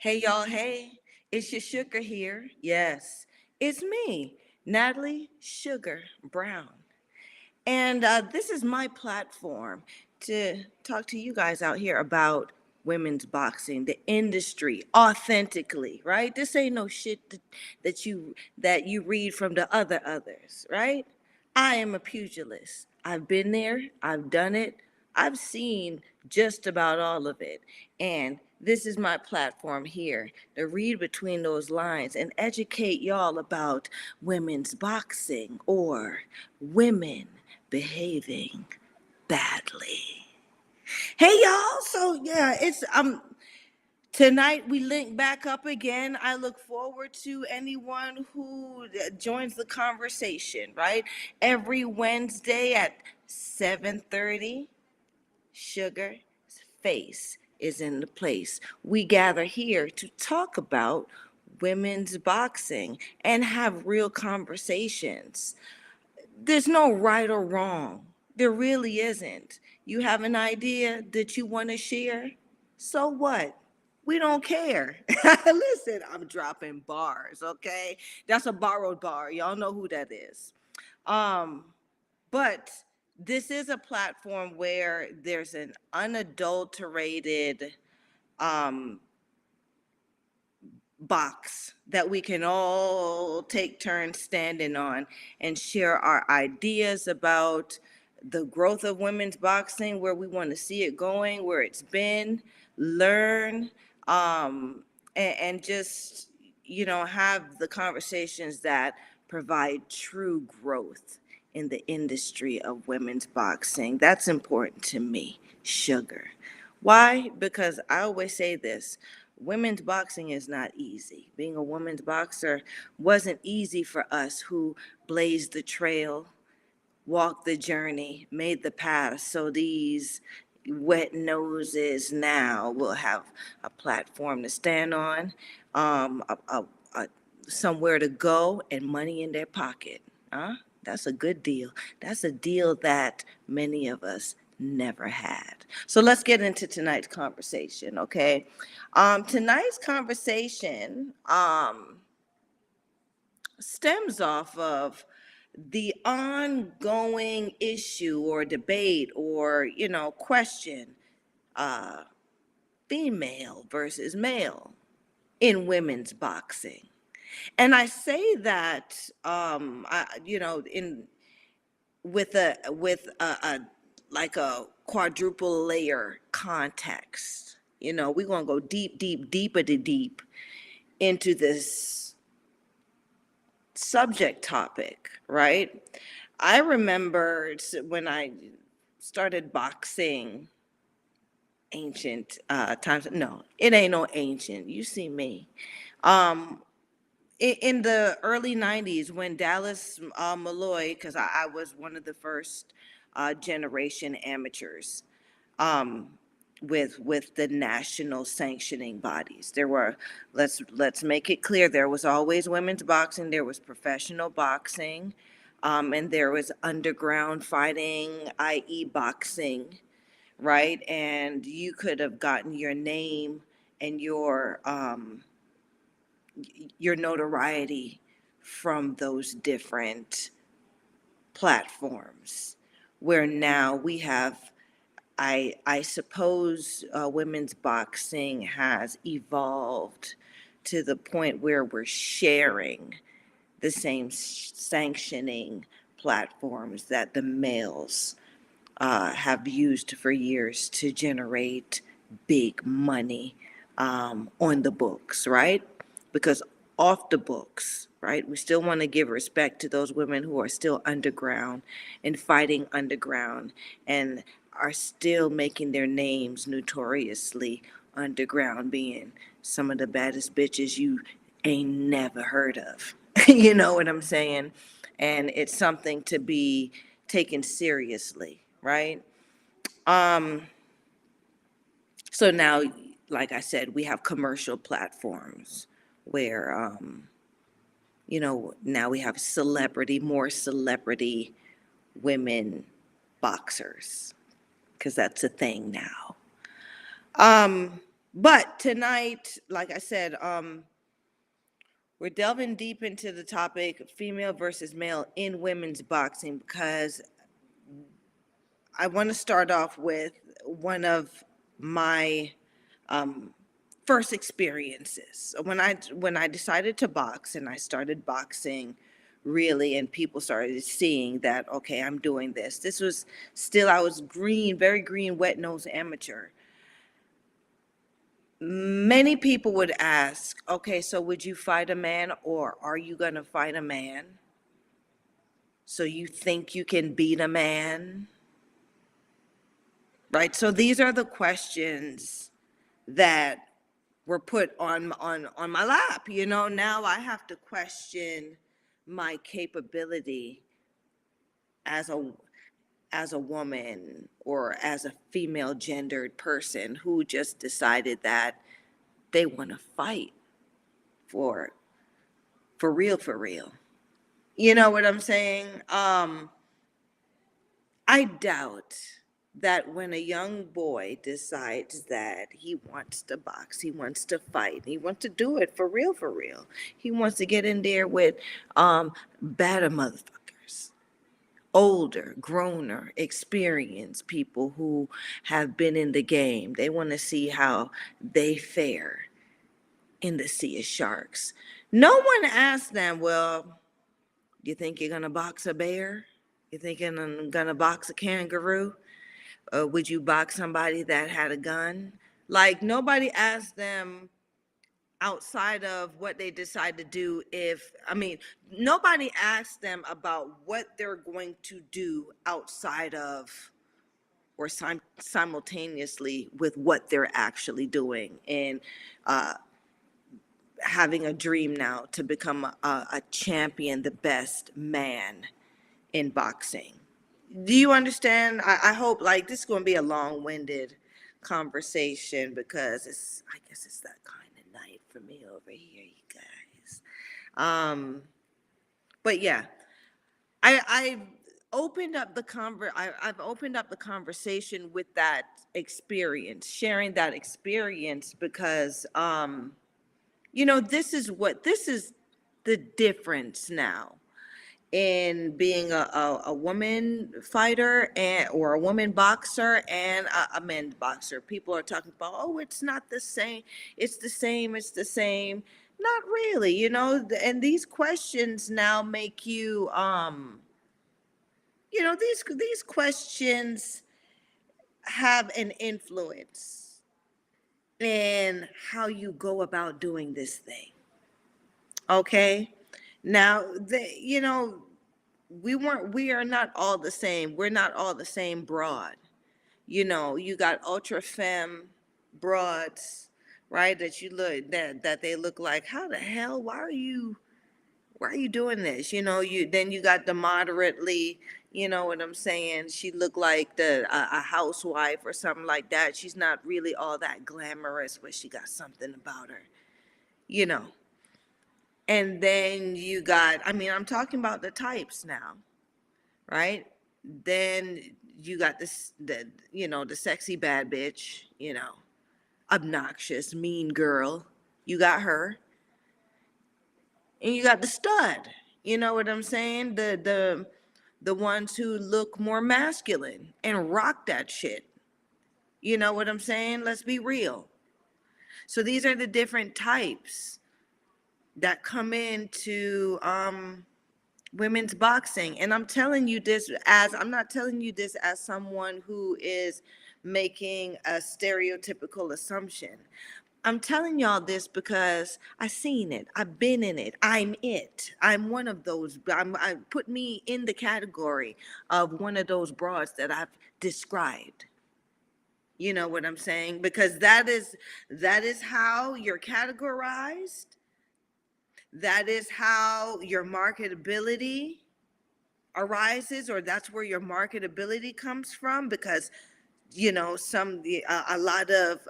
Hey y'all, hey, it's your sugar here. Yes, it's me, Natalie Sugar Brown. And this is my platform to talk to you guys out here about women's boxing, the industry, authentically, right? This ain't no shit that you read from the other others, right? I am a pugilist. I've been there, I've done it, I've seen just about all of it. And this is my platform here to read between those lines and educate y'all about women's boxing or women behaving badly. Hey y'all, so yeah, it's tonight we link back up again. I look forward to anyone who joins the conversation, right? Every Wednesday at 7:30, Sugar's face is in the place. We gather here to talk about women's boxing and have real conversations. There's no right or wrong. There really isn't. You have an idea that you want to share? So what? We don't care. Listen, I'm dropping bars, okay? That's a borrowed bar. Y'all know who that is. Um, but this is a platform where there's an unadulterated um, box that we can all take turns standing on and share our ideas about the growth of women's boxing, where we want to see it going, where it's been, learn, and just, have the conversations that provide true growth in the industry of women's boxing. That's important to me, sugar. Why? Because I always say this: women's boxing is not easy. Being a women's boxer wasn't easy for us who blazed the trail, walked the journey, made the path. So these wet noses now will have a platform to stand on, a somewhere to go, and money in their pocket. Huh? That's a good deal. That's a deal that many of us never had. So let's get into tonight's conversation, okay? Tonight's conversation stems off of the ongoing issue or debate or, question, uh, female versus male in women's boxing. And I say that, in with a like a quadruple layer context. We're gonna go deep, deep, deeper to deep into this subject topic, right? I remember when I started boxing ancient times. No, it ain't no ancient. You see me. Um, in the early 90s when Dallas Malloy, because I was one of the first generation amateurs um, with the national sanctioning bodies. There were, let's make it clear, there was always women's boxing, there was professional boxing, and there was underground fighting, i.e. boxing, right? And you could have gotten your name and your notoriety from those different platforms, where now we have, I suppose, women's boxing has evolved to the point where we're sharing the same sanctioning platforms that the males have used for years to generate big money on the books, right? Because off the books, right, we still want to give respect to those women who are still underground and fighting underground and are still making their names notoriously underground, being some of the baddest bitches you ain't never heard of. You know what I'm saying? And it's something to be taken seriously, right? Um, so now, like I said, we have commercial platforms where, now we have more celebrity women boxers, because that's a thing now. Um, But tonight, like I said, we're delving deep into the topic female versus male in women's boxing because I want to start off with one of my first experiences. So when I decided to box and I started boxing really and people started seeing that okay, I'm doing this. This was still I was green, very green, wet nose amateur. Many people would ask, okay, so would you fight a man or are you going to fight a man? So you think you can beat a man? Right? So these are the questions that were put on my lap. Now I have to question my capability as a woman or as a female gendered person who just decided that they want to fight for for real. You know what I'm saying? I doubt that when a young boy decides that he wants to box, he wants to fight, he wants to do it for real. He wants to get in there with badder motherfuckers, older, growner, experienced people who have been in the game. They want to see how they fare in the sea of sharks. No one asked them, well, you think you're gonna box a bear? You think you're gonna box a kangaroo? Would you box somebody that had a gun? Like nobody asked them outside of what they decide to do. Nobody asked them about what they're going to do outside of or simultaneously with what they're actually doing and having a dream now to become a champion, the best man in boxing. Do you understand? I hope like this is going to be a long-winded conversation because I guess it's that kind of night for me over here, you guys. But yeah, I've opened up I've opened up the conversation with that experience, sharing that experience because this is the difference now in being a woman fighter or a woman boxer and a men boxer. People are talking about, oh, it's not the same. It's the same. It's the same. Not really, and these questions now make you, these questions have an influence in how you go about doing this thing. Okay. Now, we are not all the same. We're not all the same broad. You got ultra femme broads, right? That they look like, how the hell, why are you doing this? You got the moderately, you know what I'm saying? She looked like a housewife or something like that. She's not really all that glamorous, but she got something about her, you know. And then I'm talking about the types now, right? Then you got the sexy bad bitch, obnoxious, mean girl. You got her. And you got the stud. You know what I'm saying? The ones who look more masculine and rock that shit. You know what I'm saying? Let's be real. So these are the different types that come into women's boxing. And I'm not telling you this as someone who is making a stereotypical assumption. I'm telling y'all this because I've seen it. I've been in it. I'm it. I'm one of those. I put me in the category of one of those broads that I've described. You know what I'm saying? Because that is how you're categorized. That is how your marketability arises, or that's where your marketability comes from. Because a lot of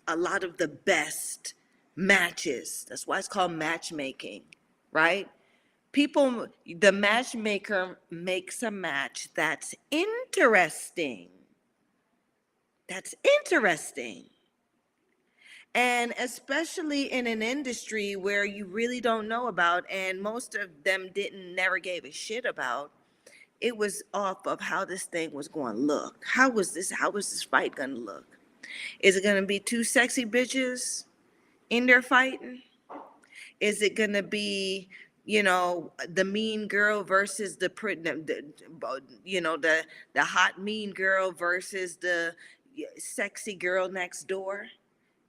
a lot of the best matches. That's why it's called matchmaking, right? The matchmaker makes a match that's interesting. That's interesting. And especially in an industry where you really don't know about, and most of them didn't never gave a shit about, it was off of how this thing was going to look. How was this fight going to look? Is it going to be two sexy bitches in there fighting? Is it going to be, the mean girl versus the hot mean girl versus the sexy girl next door?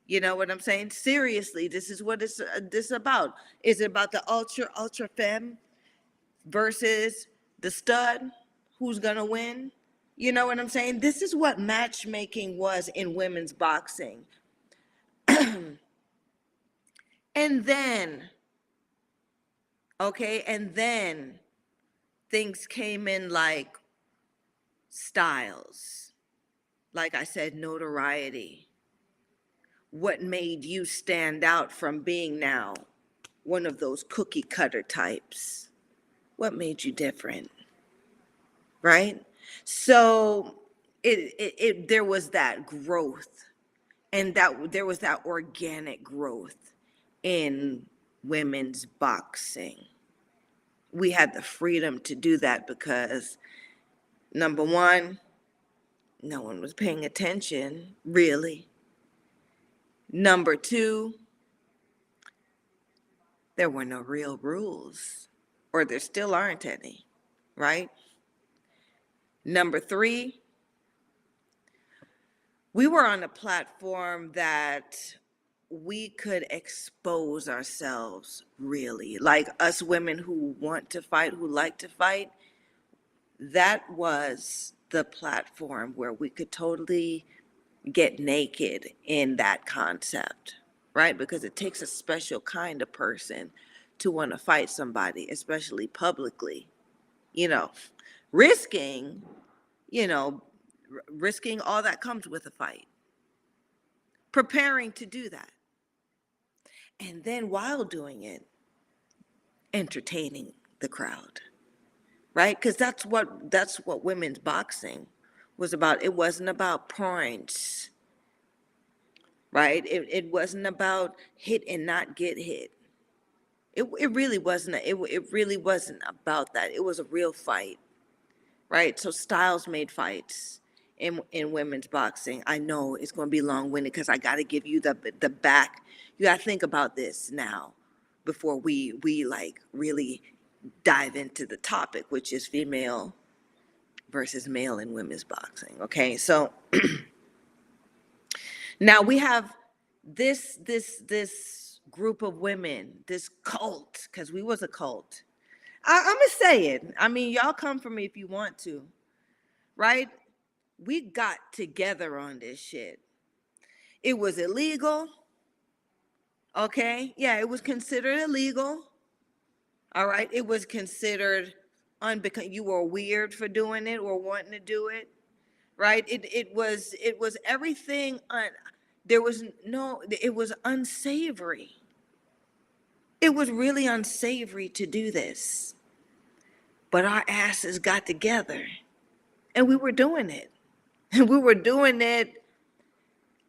You know what I'm saying? Seriously, this is what this about. Is it about the ultra femme versus the stud? Who's gonna win? You know what I'm saying? This is what matchmaking was in women's boxing. And then, okay, and then things came in like styles. Like I said, notoriety. What made you stand out from being now one of those cookie cutter types? What made you different? Right? So there was that growth, and that there was that organic growth in women's boxing. We had the freedom to do that because, number one, no one was paying attention, really. Number two, there were no real rules, or there still aren't any, right? Number three, we were on a platform that we could expose ourselves, really. Like us women who want to fight, who like to fight, that was the platform where we could totally get naked in that concept, right? Because it takes a special kind of person to want to fight somebody, especially publicly, you know, risking, you know, risking all that comes with a fight, preparing to do that. And then while doing it, entertaining the crowd, right? Because that's what women's boxing was about. It wasn't about points, right? It wasn't about hit and not get hit. It really wasn't. It really wasn't about that. It was a real fight, right? So styles made fights in women's boxing. I know it's going to be long-winded because I got to give you the back. You got to think about this now before we like really dive into the topic, which is female versus male in women's boxing. Okay, so now we have this group of women, this cult, because we was a cult. I'm gonna say it. I mean, y'all come for me if you want to, right? We got together on this shit. It was illegal, okay? Yeah, it was considered illegal. All right, it was considered unbecoming. You were weird for doing it or wanting to do it, right? It was everything. There was no. It was unsavory. It was really unsavory to do this, but our asses got together, and we were doing it. And we were doing it,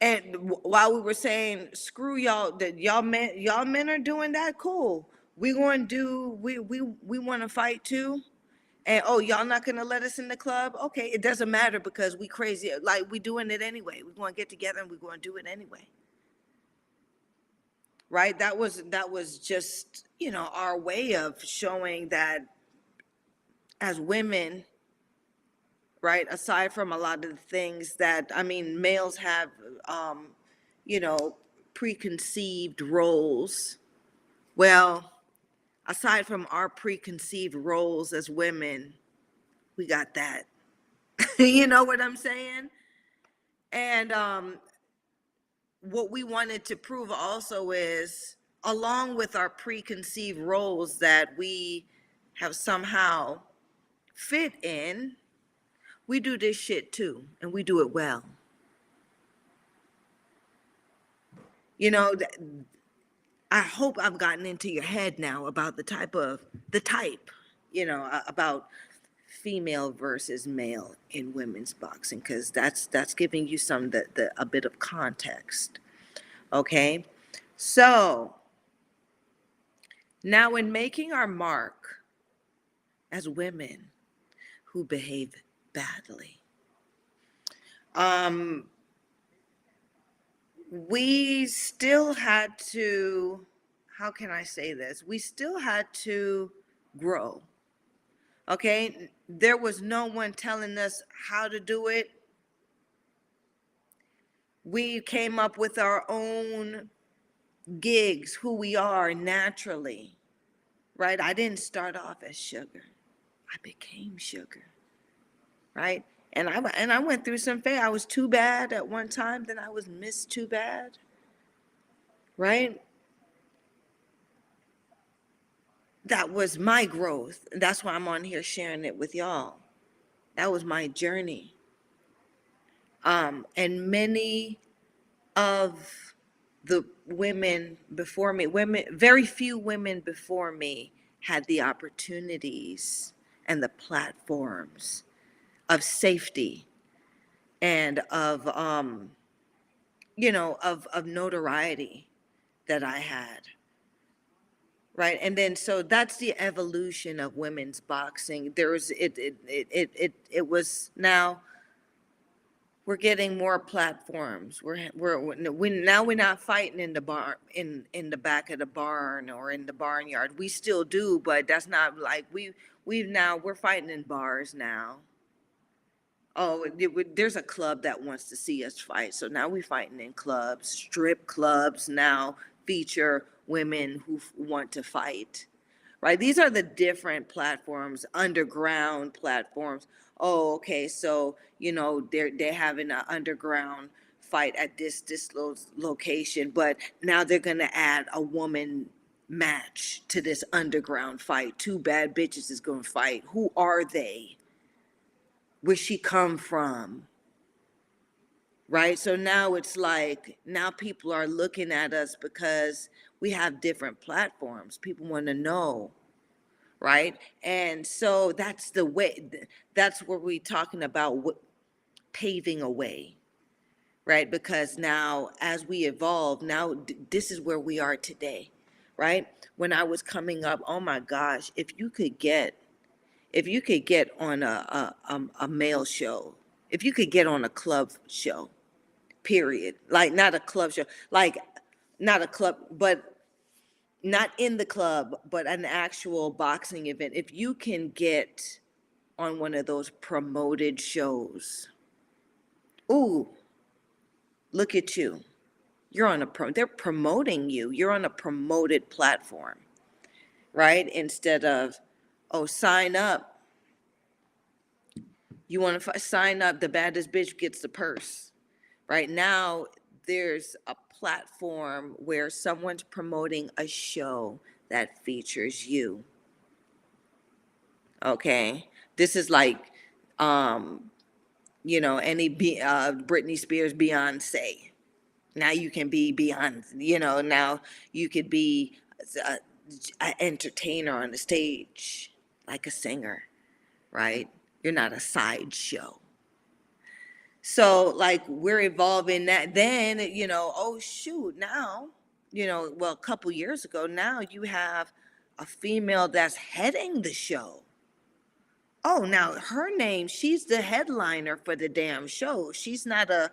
and while we were saying, "Screw y'all," that y'all men are doing that. Cool. We going to do. We want to fight too. And oh, y'all not gonna let us in the club? Okay, it doesn't matter because we crazy. Like we doing it anyway. We're gonna get together and we're gonna do it anyway. Right? That was just, our way of showing that as women, right, aside from a lot of the things that, I mean, males have, you know, preconceived roles. Well, aside from our preconceived roles as women, we got that. You know what I'm saying? And what we wanted to prove also is, along with our preconceived roles that we have somehow fit in, we do this shit too, and we do it well. You know, I hope I've gotten into your head now about the type, about female versus male in women's boxing, because that's giving you a bit of context. Okay. So now, in making our mark as women who behave badly, um, we still had to, how can I say this? We still had to grow. Okay. There was no one telling us how to do it. We came up with our own gigs, who we are naturally, right? I didn't start off as Sugar. I became Sugar, right? And I went through some phase. I was Too Bad at one time, then I was Miss Too Bad, right? That was my growth. That's why I'm on here sharing it with y'all. That was my journey. And many of the women before me, very few women before me had the opportunities and the platforms of safety and of of notoriety that I had, right? And then so that's the evolution of women's boxing. There was it was now we're getting more platforms. We're not fighting in the barn, in the back of the barn or in the barnyard. We still do, but that's not like we're fighting in bars now. Oh, there's a club that wants to see us fight, so now we're fighting in clubs. Strip clubs now feature women who want to fight, right? These are the different platforms, underground platforms. Oh, okay, so they're having an underground fight at this location, but now they're gonna add a woman match to this underground fight. Two bad bitches is gonna fight. Who are they? Where she come from? Right? So now it's like now people are looking at us because we have different platforms. People want to know, right? And so that's the way, that's what we're talking about, paving a way, right? Because now as we evolve, now this is where we are today, right? When I was coming up, oh my gosh, if you could get on a male show, if you could get on a club show, period, like not a club show, like not a club, but not in the club, but an actual boxing event. If you can get on one of those promoted shows, ooh, look at you. You're on they're promoting you. You're on a promoted platform, right? Instead of, oh, sign up. You want to sign up, the baddest bitch gets the purse. Right now, there's a platform where someone's promoting a show that features you. Okay, this is like, any Britney Spears, Beyonce. Now you can be Beyonce. Now you could be an entertainer on the stage, like a singer, right? You're not a sideshow. So like we're evolving that. Then oh shoot, now well, a couple years ago, now you have a female that's heading the show. Oh, now her name, she's the headliner for the damn show. She's not a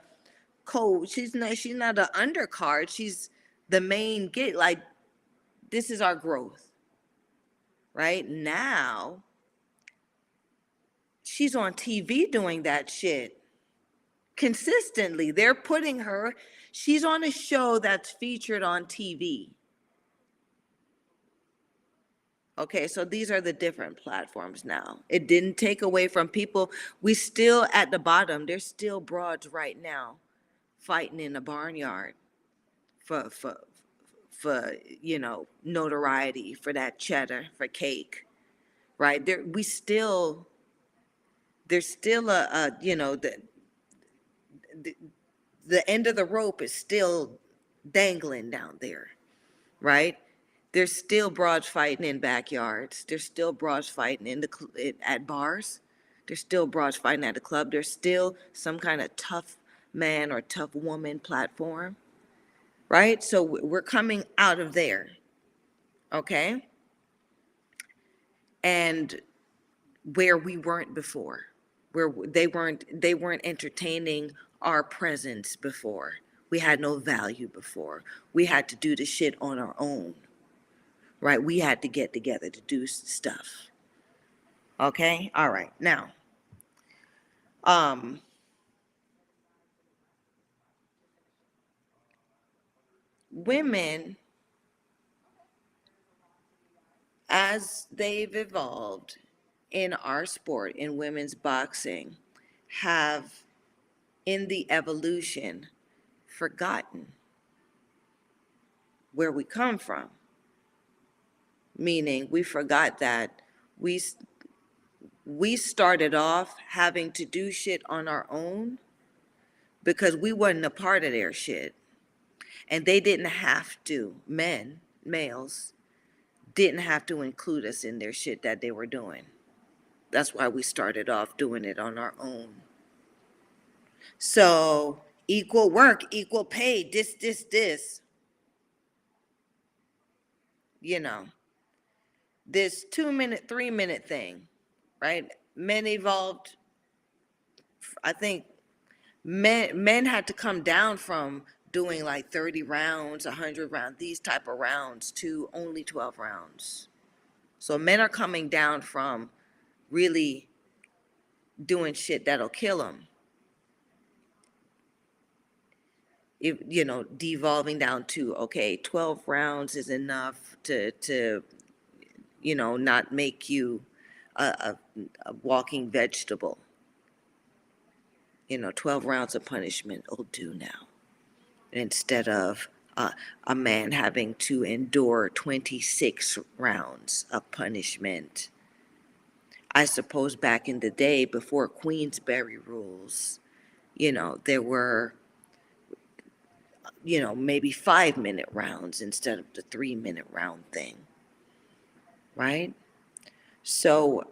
she's not an undercard. She's the main gig. Like, this is our growth. Right now, she's on TV doing that shit consistently. They're putting her, she's on a show that's featured on TV. Okay, so these are the different platforms now. It didn't take away from people. We still at the bottom. There's still broads right now fighting in the barnyard for notoriety, for that cheddar, for cake, right? There's still the the end of the rope is still dangling down there, right? There's still broads fighting in backyards. There's still broads fighting at bars. There's still broads fighting at the club. There's still some kind of tough man or tough woman platform, right? So we're coming out of there, okay? And where we weren't before, where they weren't entertaining our presence before. We had no value before. We had to do the shit on our own, right? We had to get together to do stuff. Okay? All right. Now, um women, as they've evolved in our sport, in women's boxing, have in the evolution forgotten where we come from. Meaning we forgot that we we started off having to do shit on our own because we wasn't a part of their shit. And they didn't have to, males, didn't have to include us in their shit that they were doing. That's why we started off doing it on our own. So, equal work, equal pay, this, you know, this 2 minute, 3 minute thing, right? Men evolved, I think men had to come down from doing like 30 rounds, 100 rounds, these type of rounds to only 12 rounds. So men are coming down from really doing shit that'll kill them. Devolving down to, okay, 12 rounds is enough to not make you a walking vegetable. 12 rounds of punishment will do now, instead of a man having to endure 26 rounds of punishment. I suppose back in the day, before Queensberry rules, there were, maybe 5 minute rounds instead of the 3 minute round thing, right? So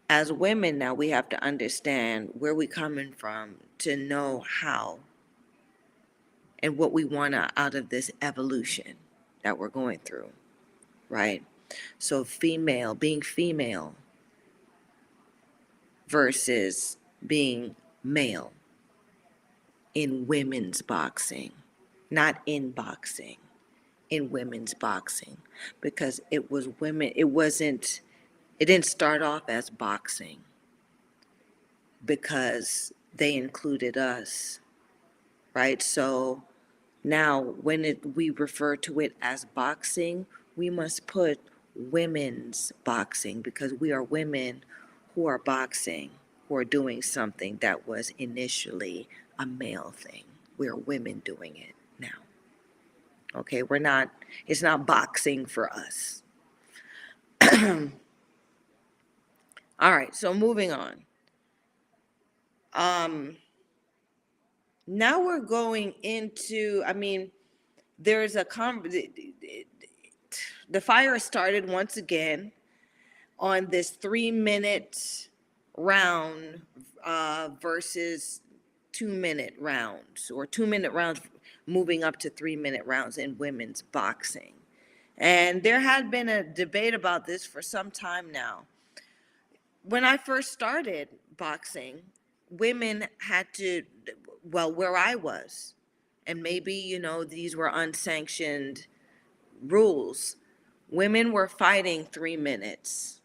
as women now, we have to understand where we're coming from to know how and what we want out of this evolution that we're going through, right? So being female versus being male in women's boxing, not in boxing, in women's boxing, because it was women, it didn't start off as boxing because they included us, right? So now when we refer to it as boxing, we must put women's boxing, because we are women who are boxing, who are doing something that was initially a male thing. We are women doing it now. Okay, it's not boxing for us. All right, so moving on. Now we're going into, there's the fire started once again on this 3 minute round versus 2 minute rounds, or 2 minute rounds moving up to 3 minute rounds in women's boxing. And there had been a debate about this for some time now. When I first started boxing, women had to, well, where I was, and maybe, these were unsanctioned rules, women were fighting 3 minutes.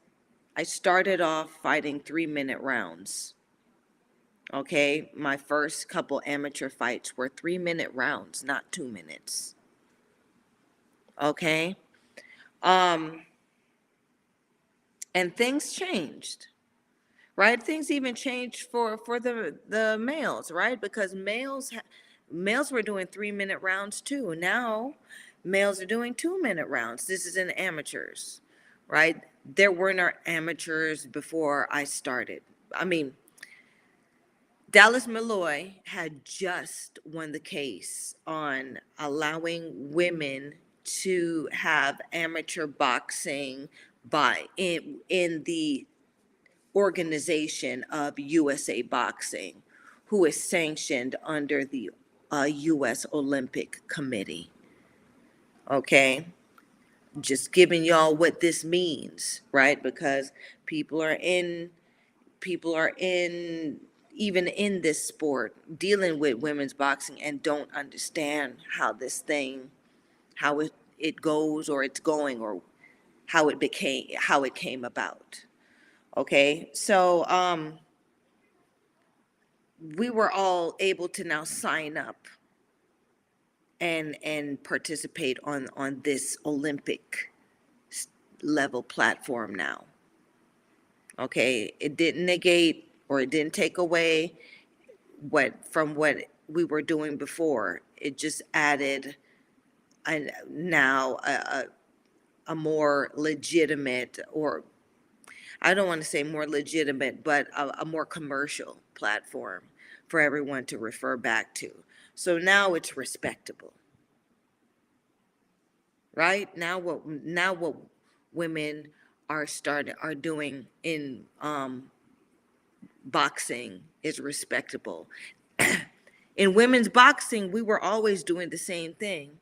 I started off fighting 3 minute rounds. Okay, my first couple amateur fights were 3 minute rounds, not 2 minutes. Okay, and things changed, right? Things even changed for the males, right? Because males were doing 3 minute rounds too. Now males are doing 2 minute rounds. This is in amateurs, right? There weren't amateurs before I started. Dallas Malloy had just won the case on allowing women to have amateur boxing in the organization of USA Boxing, who is sanctioned under the U.S. Olympic Committee. Okay, just giving y'all what this means, right? Because people are in people are in even in this sport dealing with women's boxing and don't understand how this thing, how it goes, or it's going, or how it came about. Okay, so we were all able to now sign up and participate on this Olympic level platform now. Okay, it didn't negate or it didn't take away what we were doing before. It just added now a more legitimate, or I don't want to say more legitimate, but a more commercial platform for everyone to refer back to. So now it's respectable, right? Now what women are doing in boxing is respectable. In women's boxing, we were always doing the same thing,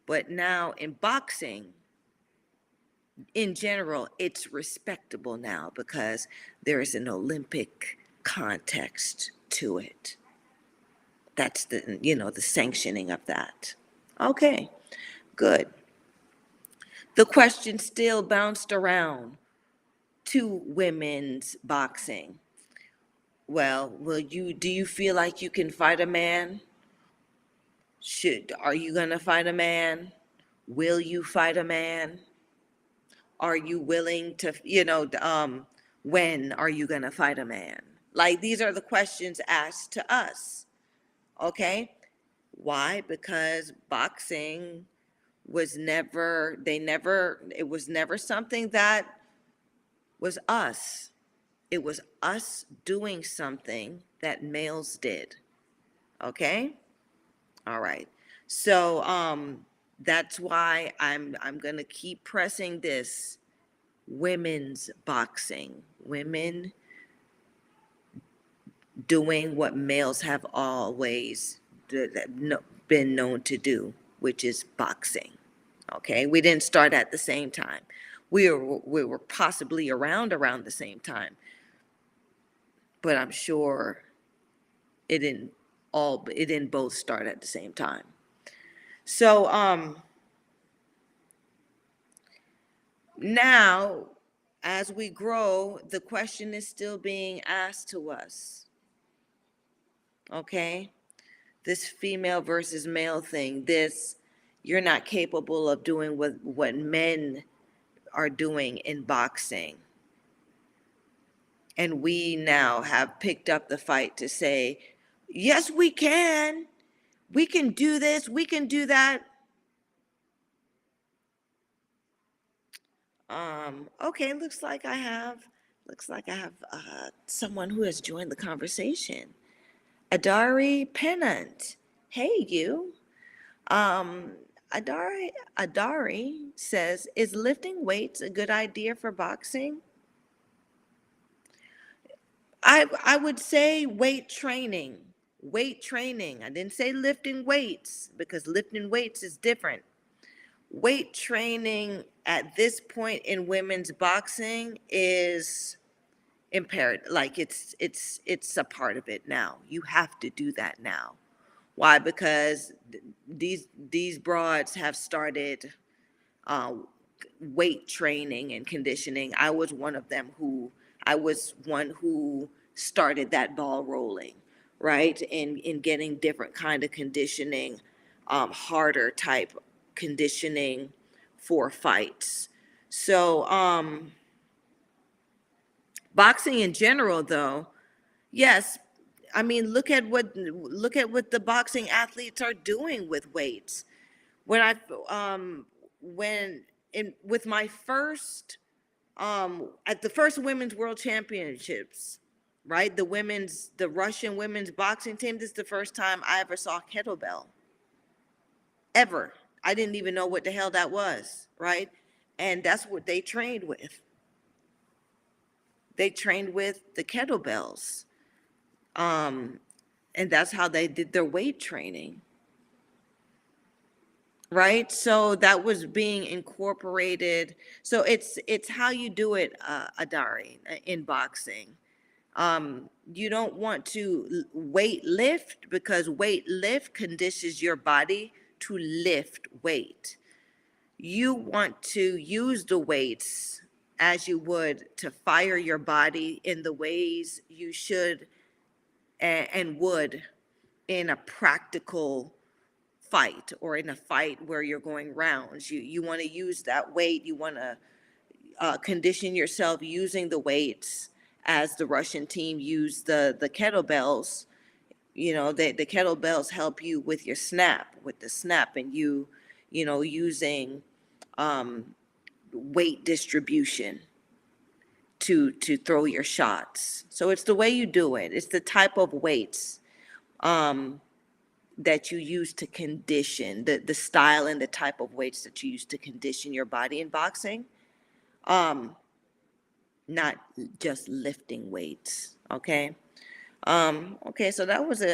but now in boxing, in general, it's respectable now because there is an Olympic context to it. That's the sanctioning of that. Okay, good. The question still bounced around to women's boxing. Well, do you feel like you can fight a man? Are you gonna fight a man? Will you fight a man? Are you willing to, when are you gonna fight a man? Like, these are the questions asked to us. Okay. Why? Because boxing it was never something that was us. It was us doing something that males did. Okay? All right. So that's why I'm gonna keep pressing this. Women's boxing. Women doing what males have always been known to do, which is boxing. Okay, we didn't start at the same time. We were possibly around the same time, but I'm sure it didn't both start at the same time. So now, as we grow, the question is still being asked to us. Okay, this female versus male thing, this you're not capable of doing what men are doing in boxing. And we now have picked up the fight to say, yes, we can. We can do this. We can do that. Okay, looks like I have someone who has joined the conversation. Adari Pennant. Hey, you. Um, Adari says, is lifting weights a good idea for boxing? I would say weight training. Weight training. I didn't say lifting weights because lifting weights is different. Weight training at this point in women's boxing is imperative. Like it's a part of it now. You have to do that now. Why? Because these broads have started uh, weight training and conditioning. I was one who started that ball rolling, right? In getting different kind of conditioning, harder type conditioning for fights. So boxing in general, though, yes. I mean, look at what the boxing athletes are doing with weights. When I when in with my first at the first women's world championships, right? The Russian women's boxing team, this is the first time I ever saw kettlebell. Ever. I didn't even know what the hell that was, right? And that's what they trained with. They trained with the kettlebells. Um And that's how they did their weight training, right? So that was being incorporated. So it's how you do it, Adari, in boxing. You don't want to weight lift, because weight lift conditions your body to lift weight. You want to use the weights as you would to fire your body in the ways you should and would in a practical fight, or in a fight where you're going rounds. You want to use that weight. You want to condition yourself using the weights as the Russian team used the kettlebells. The kettlebells help you with your snap, with the snap, and using weight distribution to throw your shots. So it's the way you do it. It's the type of weights that you use to condition, the style and the type of weights that you use to condition your body in boxing. Not just lifting weights. Okay. Okay, so that was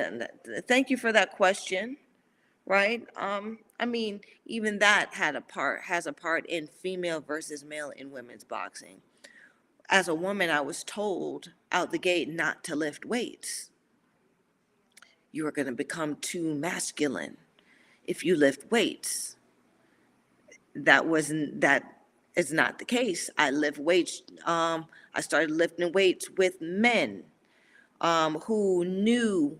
thank you for that question, right? I mean, even that has a part in female versus male in women's boxing. As a woman, I was told out the gate not to lift weights. You are going to become too masculine if you lift weights. That is not the case. I lift weights. I started lifting weights with men who knew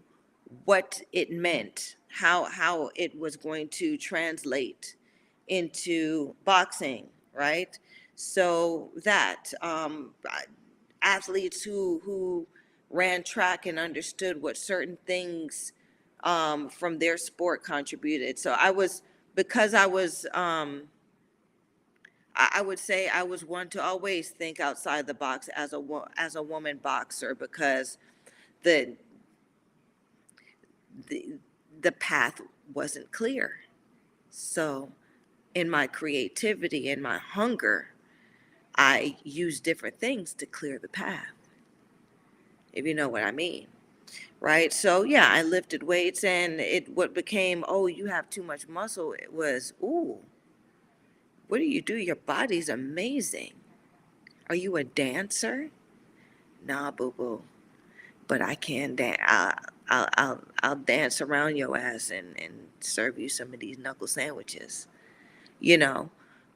what it meant, how it was going to translate into boxing, right? So that athletes who ran track and understood what certain things from their sport contributed. So because I was, I would say I was one to always think outside the box as a woman boxer, because the the the path wasn't clear. So in my creativity and my hunger, I used different things to clear the path, if you know what I mean. Right? So yeah, I lifted weights, and what became, oh, you have too much muscle, it was, ooh, what do you do? Your body's amazing. Are you a dancer? Nah, boo boo. But I can dance. I'll dance around your ass and serve you some of these knuckle sandwiches. You know,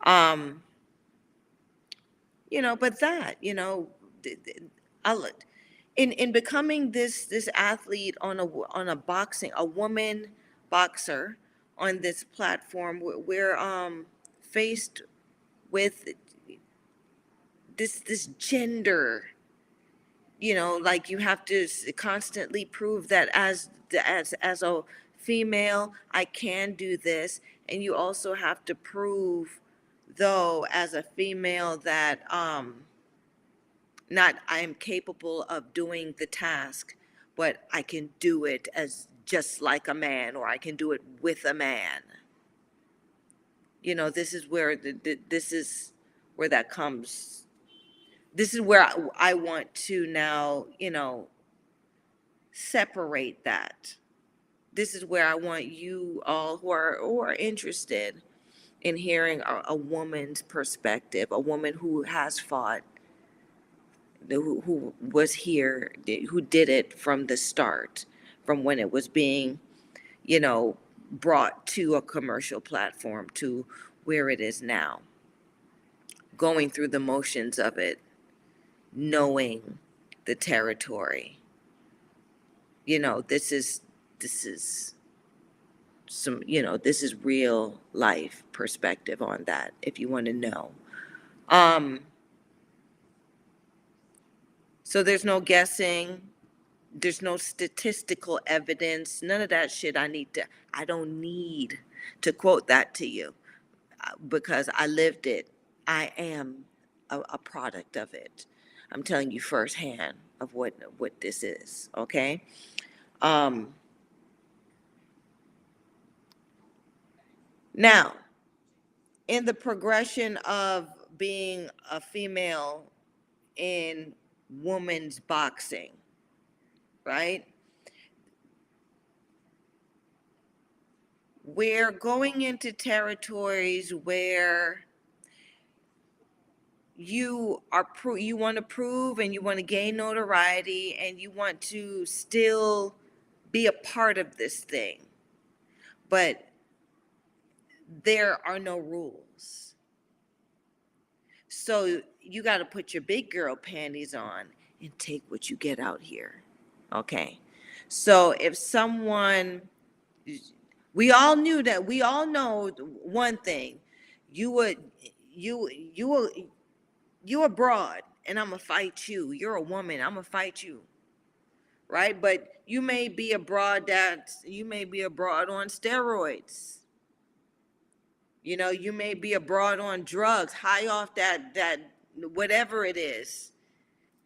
um, but I look in becoming this athlete on a boxing, a woman boxer on this platform. We're faced with this gender, like you have to constantly prove that as a female I can do this, and you also have to prove, though, as a female, that not I am capable of doing the task, but I can do it as just like a man, or I can do it with a man. This is where this is where that comes. This is where I want to now, separate that. This is where I want you all who are interested in hearing a woman's perspective, a woman who has fought, who was here, who did it from the start, from when it was being, brought to a commercial platform to where it is now, going through the motions of it, knowing the territory. This is some, this is real life perspective on that, if you want to know. Um, so there's no guessing, there's no statistical evidence, none of that shit. I don't need to quote that to you, because I lived it. I am a product of it. I'm telling you firsthand of what this is, okay? Um, Now, in the progression of being a female in women's boxing, right? we're going into territories where you want to prove and you want to gain notoriety and you want to still be a part of this thing, but there are no rules. So you got to put your big girl panties on and take what you get out here. Okay. So if someone, we all know one thing. You would, you you a broad and I'm gonna fight you. You're a woman, I'm gonna fight you. Right? But you may be a broad on steroids. You may be a broad on drugs, high off that whatever it is,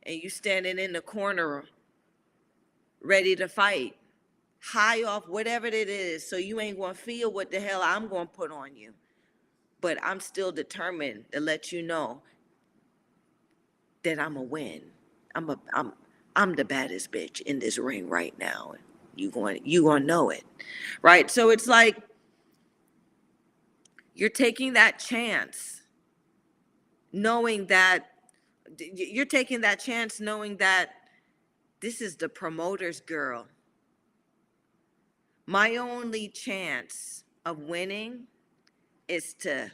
and you standing in the corner ready to fight, high off whatever it is, so you ain't gonna feel what the hell I'm gonna put on you. But I'm still determined to let you know that I'm a win. I'm a I'm the baddest bitch in this ring right now. You gonna know it, right? So it's like you're taking that chance, knowing that this is the promoter's girl. My only chance of winning is to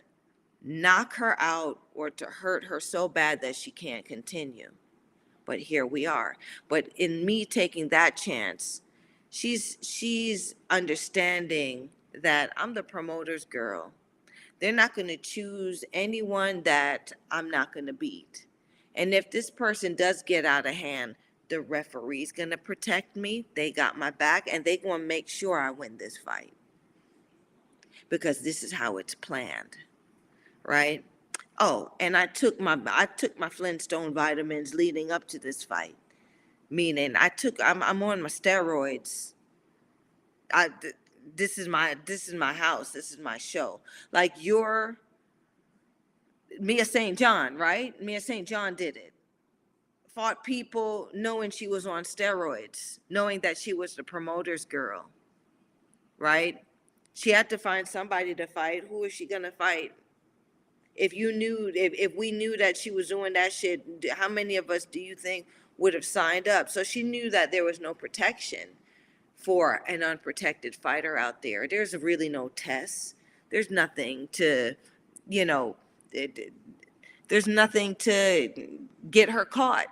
knock her out or to hurt her so bad that she can't continue. But here we are. But in me taking that chance, she's understanding that I'm the promoter's girl. They're not going to choose anyone that I'm not going to beat. And if this person does get out of hand, the referee's going to protect me. They got my back and they're going to make sure I win this fight because this is how it's planned, right? Oh, and I took my Flintstone vitamins leading up to this fight. Meaning I'm on my steroids. I this is my house. This is my show. Like you're Mia St. John, right? Mia St. John did it. Fought people knowing she was on steroids, knowing that she was the promoter's girl, right? She had to find somebody to fight. Who is she gonna fight? If we knew that she was doing that shit, how many of us do you think would have signed up? So she knew that there was no protection for an unprotected fighter out there. There's really no tests. There's nothing to, you know, there's nothing to get her caught,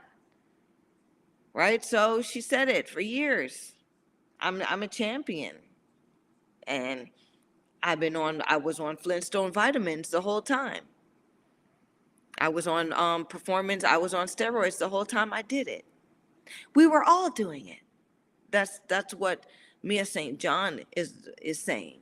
right? So she said it for years. I'm a champion, and I was on Flintstone vitamins the whole time. I was on performance. I was on steroids the whole time I did it. We were all doing it. That's what Mia St. John is saying,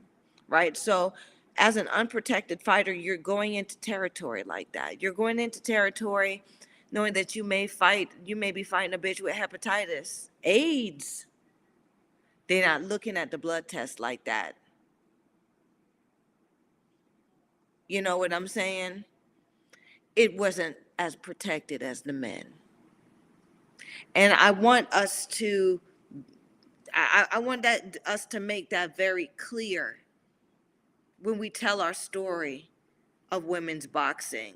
right? So, as an unprotected fighter, you're going into territory like that. You're going into territory knowing that you may be fighting a bitch with hepatitis, AIDS. They're not looking at the blood test like that. You know what I'm saying? It wasn't as protected as the men. And I want us to I want that us to make that very clear when we tell our story of women's boxing.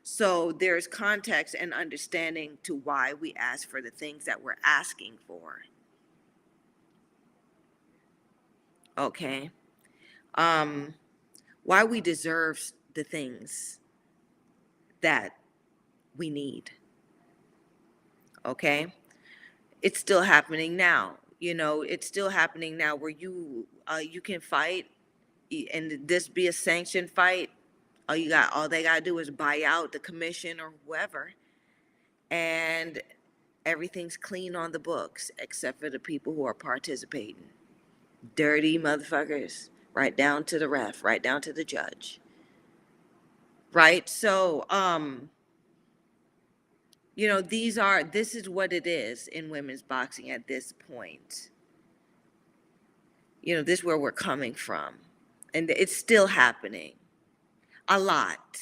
So there's context and understanding to why we ask for the things that we're asking for. Okay? Why we deserve the things that we need. Okay? It's still happening now. It's still happening now where you can fight and this be a sanctioned fight. All they gotta do is buy out the commission or whoever, and everything's clean on the books except for the people who are participating. Dirty motherfuckers, right down to the ref, right down to the judge. Right? So, this is what it is in women's boxing at this point. This is where we're coming from. And it's still happening a lot.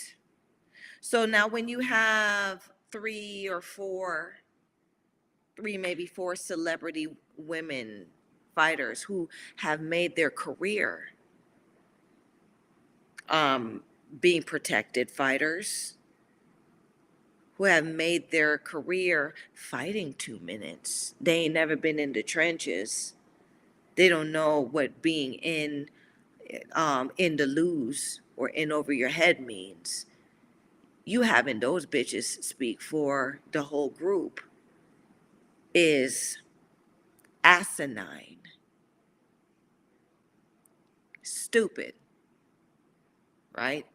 So now when you have maybe four celebrity women fighters who have made their career um, being protected fighters who have made their career fighting 2 minutes. They ain't never been in the trenches. They don't know what being in the lose or in over your head means. You having those bitches speak for the whole group is asinine, stupid, right?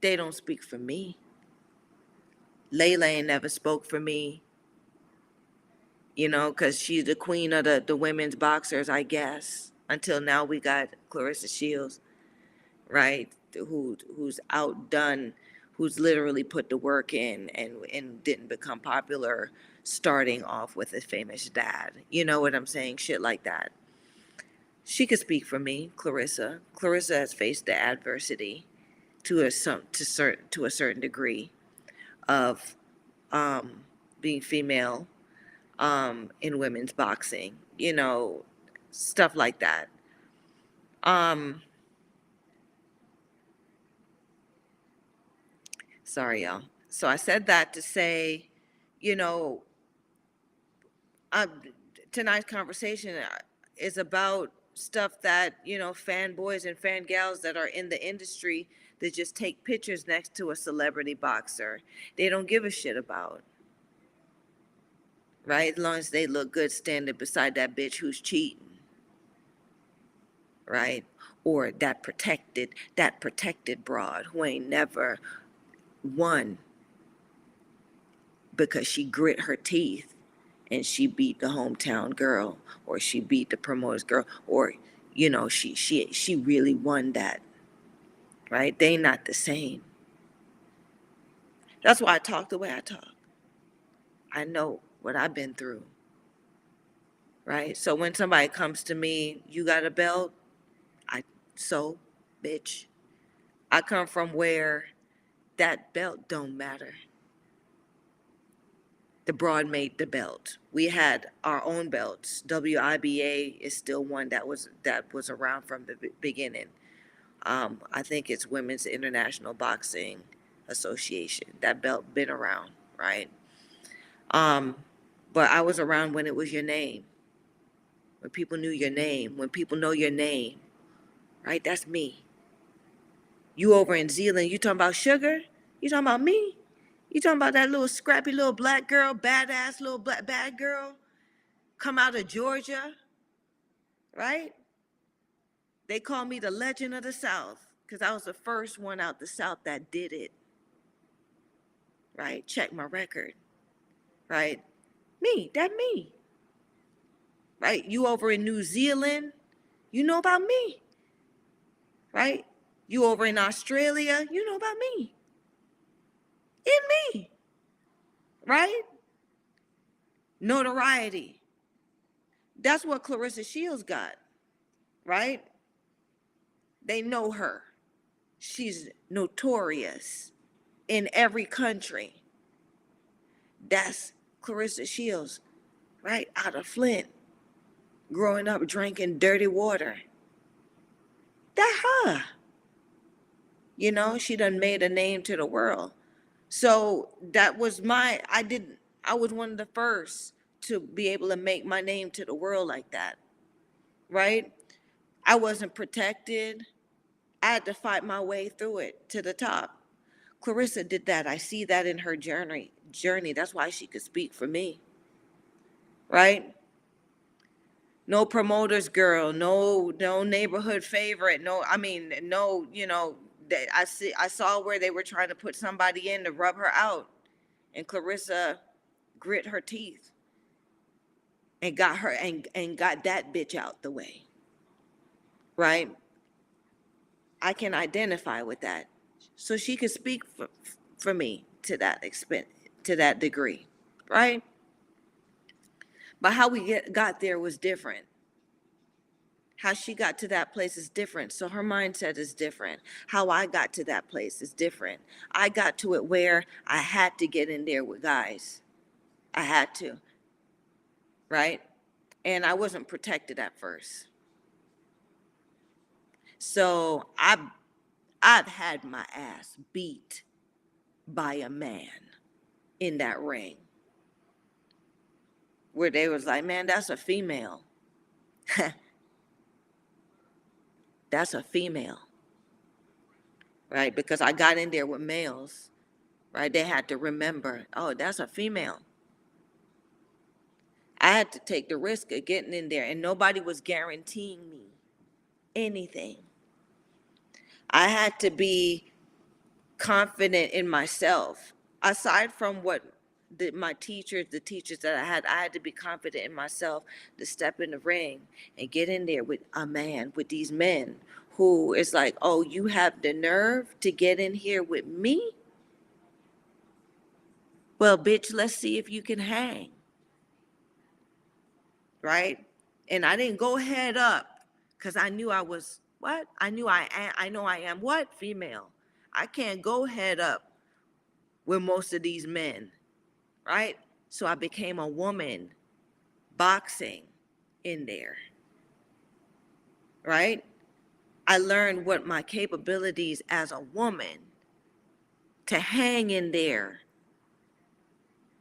They don't speak for me. Layla ain't never spoke for me, because she's the queen of the women's boxers, I guess. Until now, we got Clarissa Shields, right? Who's outdone, who's literally put the work in and didn't become popular, starting off with a famous dad. You know what I'm saying? Shit like that. She could speak for me, Clarissa. Clarissa has faced the adversity to a certain degree of being female in women's boxing, stuff like that. Um, Sorry, y'all. So I said that to say, you know, uh, tonight's conversation is about stuff that, fanboys and fangals that are in the industry that just take pictures next to a celebrity boxer. They don't give a shit about, right? As long as they look good standing beside that bitch who's cheating, right? Or that protected broad who ain't never won because she grit her teeth and she beat the hometown girl, or she beat the promoter's girl, or she really won that, right? They not the same. That's why I talk the way I talk. I know what I've been through, right? So when somebody comes to me, you got a belt? I so bitch. I come from where that belt don't matter. The broad made the belt. We had our own belts. WIBA is still one that was around from the beginning. I think it's Women's International Boxing Association. That belt been around, right? Um, but I was around when it was your name, when people knew your name, when people know your name, right? That's me. You over in Zealand, you talking about Sugar? You talking about me? You talking about that little scrappy little black girl, badass little black bad girl, come out of Georgia, right? They call me the legend of the South because I was the first one out the South that did it, right? Check my record, right? Me, right? You over in New Zealand, you know about me, right? You over in Australia, you know about me, in me, right? Notoriety. That's what Clarissa Shields got, right? They know her. She's notorious in every country. That's Clarissa Shields, right? Out of Flint, growing up drinking dirty water. That her. She done made a name to the world. So that was I was one of the first to be able to make my name to the world like that, right? I wasn't protected. I had to fight my way through it to the top. Clarissa did that. I see that in her journey. That's why she could speak for me, right? No promoter's girl, no neighborhood favorite, no, I mean, no, I saw where they were trying to put somebody in to rub her out, and Clarissa grit her teeth and got her and got that bitch out the way, right? I can identify with that, so she could speak for me to that extent, to that degree, right? But how we got there was different. How she got to that place is different. So her mindset is different. How I got to that place is different. I got to it where I had to get in there with guys. I had to, right? And I wasn't protected at first. So I've had my ass beat by a man in that ring where they was like, man, that's a female. That's a female, right? Because I got in there with males, right? They had to remember, oh, that's a female. I had to take the risk of getting in there, and nobody was guaranteeing me anything. I had to be confident in myself. Aside from what the teachers that I had to be confident in myself to step in the ring and get in there with a man, with these men who is like, oh, you have the nerve to get in here with me? Well, bitch, let's see if you can hang, right? And I didn't go head up because I knew I was what? I know I am what? Female. I can't go head up with most of these men, right? So I became a woman boxing in there, right? I learned what my capabilities as a woman to hang in there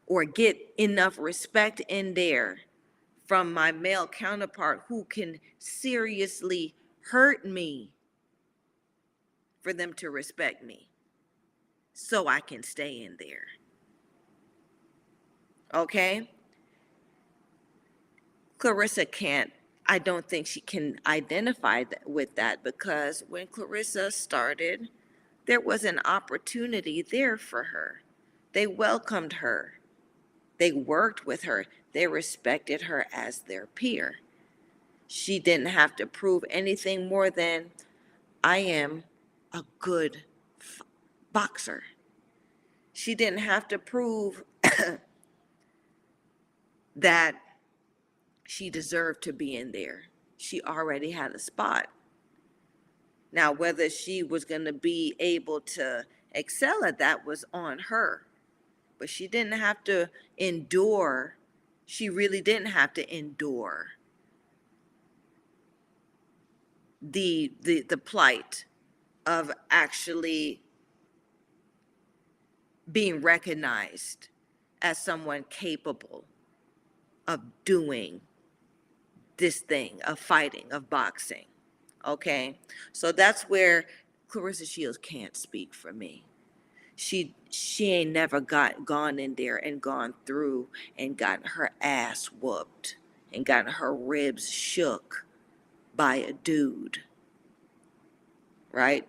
or get enough respect in there from my male counterpart who can seriously hurt me for them to respect me so I can stay in there. Okay? Clarissa can't, I don't think she can identify with that because when Clarissa started, there was an opportunity there for her. They welcomed her. They worked with her. They respected her as their peer. She didn't have to prove anything more than I am a good boxer. She didn't have to prove that she deserved to be in there. She already had a spot. Now, whether she was going to be able to excel at that was on her. But she didn't have to endure. She really didn't have to endure the plight of actually being recognized as someone capable of doing this thing, of fighting, of boxing. Okay? So that's where Clarissa Shields can't speak for me. She ain't never gone in there and gone through and gotten her ass whooped and gotten her ribs shook by a dude, right?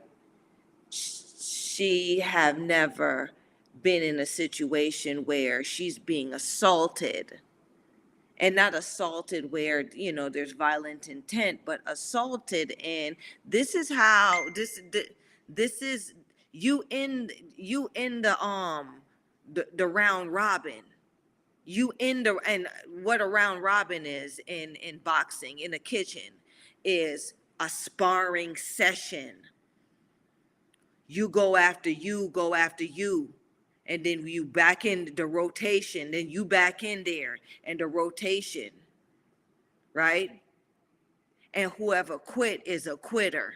She have never been in a situation where she's being assaulted, and not assaulted where there's violent intent, but assaulted. And this is how this is you in the round robin. You in the And what a round robin is in boxing in the kitchen is a sparring session. You go after you, and then you back in the rotation, then you back in there and the rotation, right? And whoever quit is a quitter.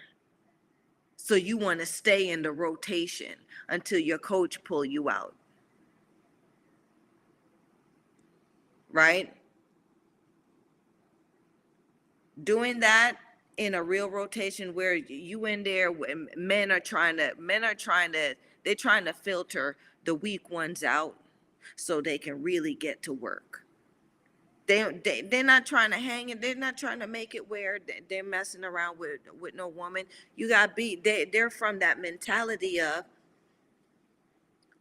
So you want to stay in the rotation until your coach pull you out, right? Doing that in a real rotation where you in there, they're trying to filter the weak ones out so they can really get to work. They're not trying to hang it. They're not trying to make it where they're messing around with no woman. You got beat. They're from that mentality of,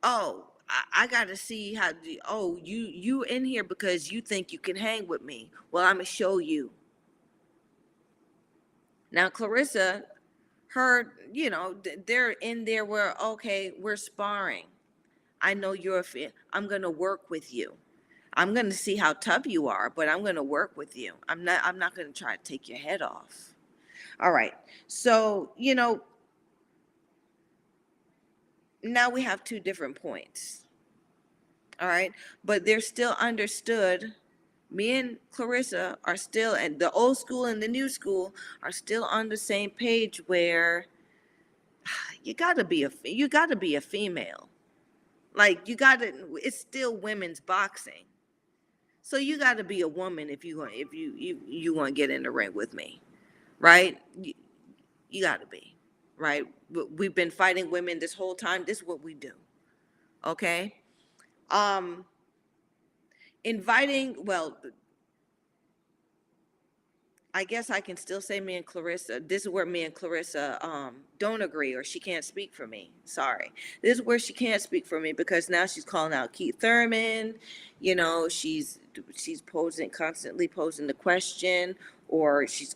oh, I got to see how. Oh, you in here because you think you can hang with me. Well, I'm gonna show you. Now, Clarissa, they're in there where, okay, we're sparring. I know you're a fit. I'm gonna work with you. I'm gonna see how tough you are, but I'm gonna work with you. I'm not gonna try to take your head off. All right. So, now we have two different points. All right. But they're still understood. Me and Clarissa are still, and the old school and the new school are still on the same page where you gotta be a female. Like you gotta, it's still women's boxing. So you gotta be a woman if you want to get in the ring with me, right? You gotta be, right? We've been fighting women this whole time. This is what we do, okay? Um, inviting, well, I guess I can still say me and Clarissa, this is where me and Clarissa don't agree, or she can't speak for me. Sorry. This is where she can't speak for me because now she's calling out Keith Thurman. You know, she's constantly posing the question, or she's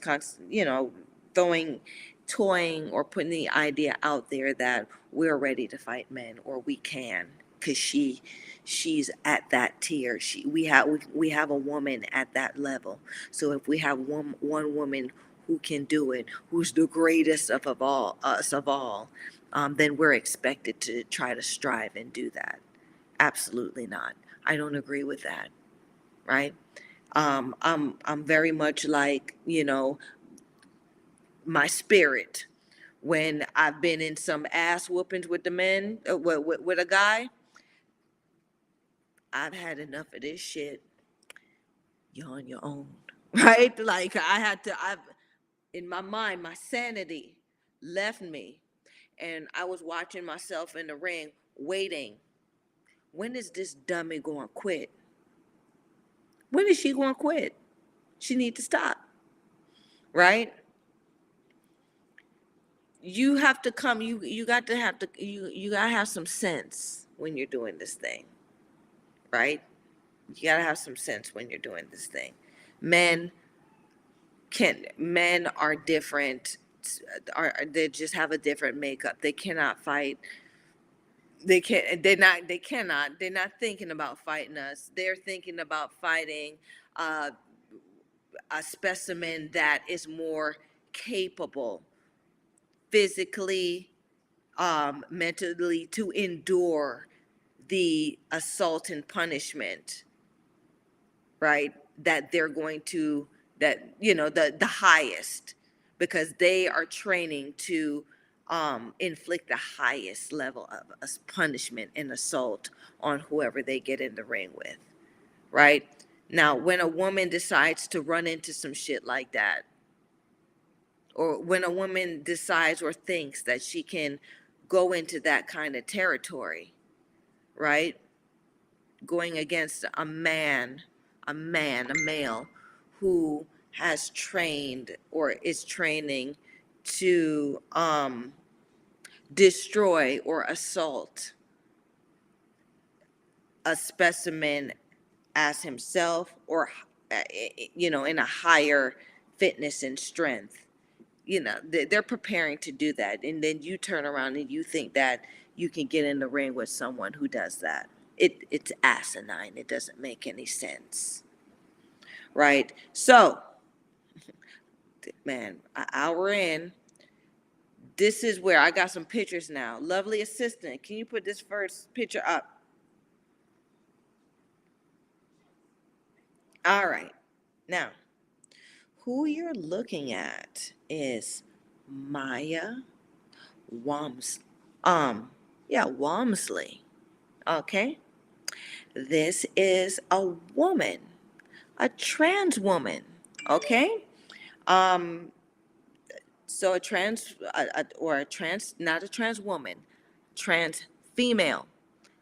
throwing, toying, or putting the idea out there that we're ready to fight men, or we can, because she's at that tier. We have a woman at that level. So if we have one woman who can do it, who's the greatest of all us of all, then we're expected to try to strive and do that. Absolutely not. I don't agree with that. Right? I'm very much like, my spirit when I've been in some ass whoopings with the men, with a guy. I've had enough of this shit. You're on your own, right? Like I've in my mind, my sanity left me, and I was watching myself in the ring, waiting. When is this dummy going to quit? When is she going to quit? She need to stop, right? You have to come. You got to have to. You got to have some sense when you're doing this thing, right? You got to have some sense when you're doing this thing. Men men are different, they just have a different makeup. They cannot fight. They're not thinking about fighting us. They're thinking about fighting uh, a specimen that is more capable physically, mentally, to endure the assault and punishment, right? That they're going to, that the highest, because they are training to inflict the highest level of punishment and assault on whoever they get in the ring with, right? Now when a woman decides to run into some shit like that, or when a woman decides or thinks that she can go into that kind of territory, right, going against a male who has trained or is training to destroy or assault a specimen as himself, or in a higher fitness and strength. They're preparing to do that, and then you turn around and you think that you can get in the ring with someone who does that. It's asinine. It doesn't make any sense, right? So, man, an hour in, this is where I got some pictures now. Lovely assistant, can you put this first picture up? All right. Now, who you're looking at is Maya Wams, Walmsley. Okay. This is a woman, a trans woman. Okay. Um, so or a trans, not a trans woman, trans female.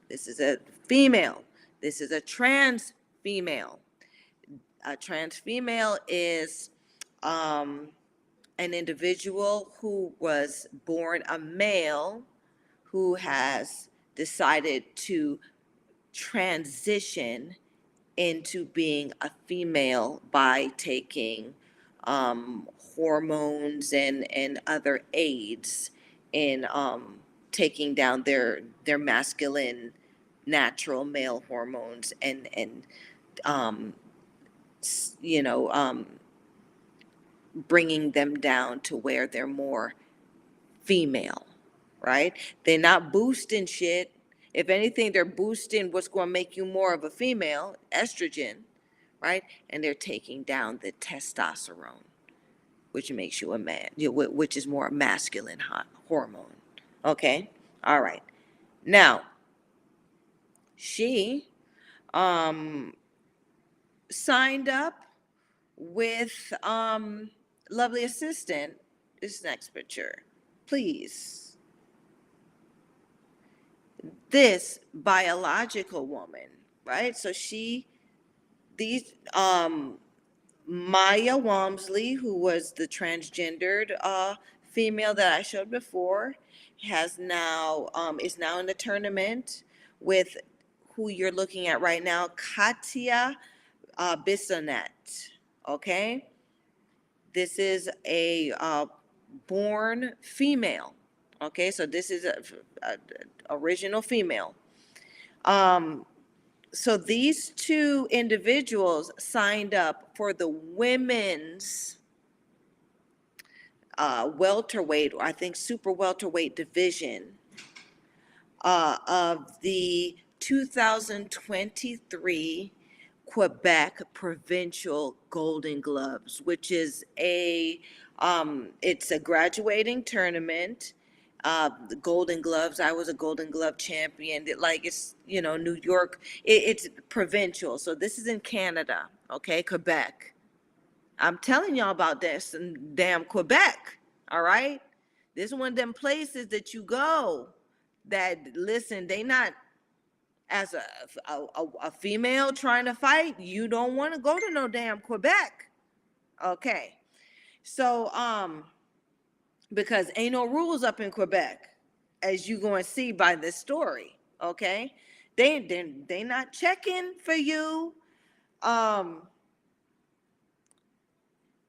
This is a female. This is a trans female. A trans female is um, an individual who was born a male who has decided to transition into being a female by taking hormones and other aids in taking down their masculine natural male hormones, and um, you know bringing them down to where they're more female, right? They're not boosting shit. If anything, they're boosting what's going to make you more of a female, estrogen, right? And they're taking down the testosterone, which makes you a man, which is more a masculine hormone, Okay. All right. Now, she um, signed up with lovely assistant. This next picture, please. This biological woman, right? So these Maya Walmsley, who was the transgendered female that I showed before, has now is now in the tournament with who you're looking at right now, Katia Bissonette. Okay, this is a born female. Okay, so this is a original female. Um, so these two individuals signed up for the women's welterweight, or I think super welterweight division of the 2023 Quebec Provincial Golden Gloves, which is it's a graduating tournament. The Golden Gloves, I was a Golden Glove champion. It's, New York, it's provincial. So this is in Canada, okay, Quebec. I'm telling y'all about this in damn Quebec, all right? This is one of them places that you go that, listen, they not, as a female trying to fight, you don't want to go to no damn Quebec. Okay. So, because ain't no rules up in Quebec, as you going to see by this story, okay? They not checking for you.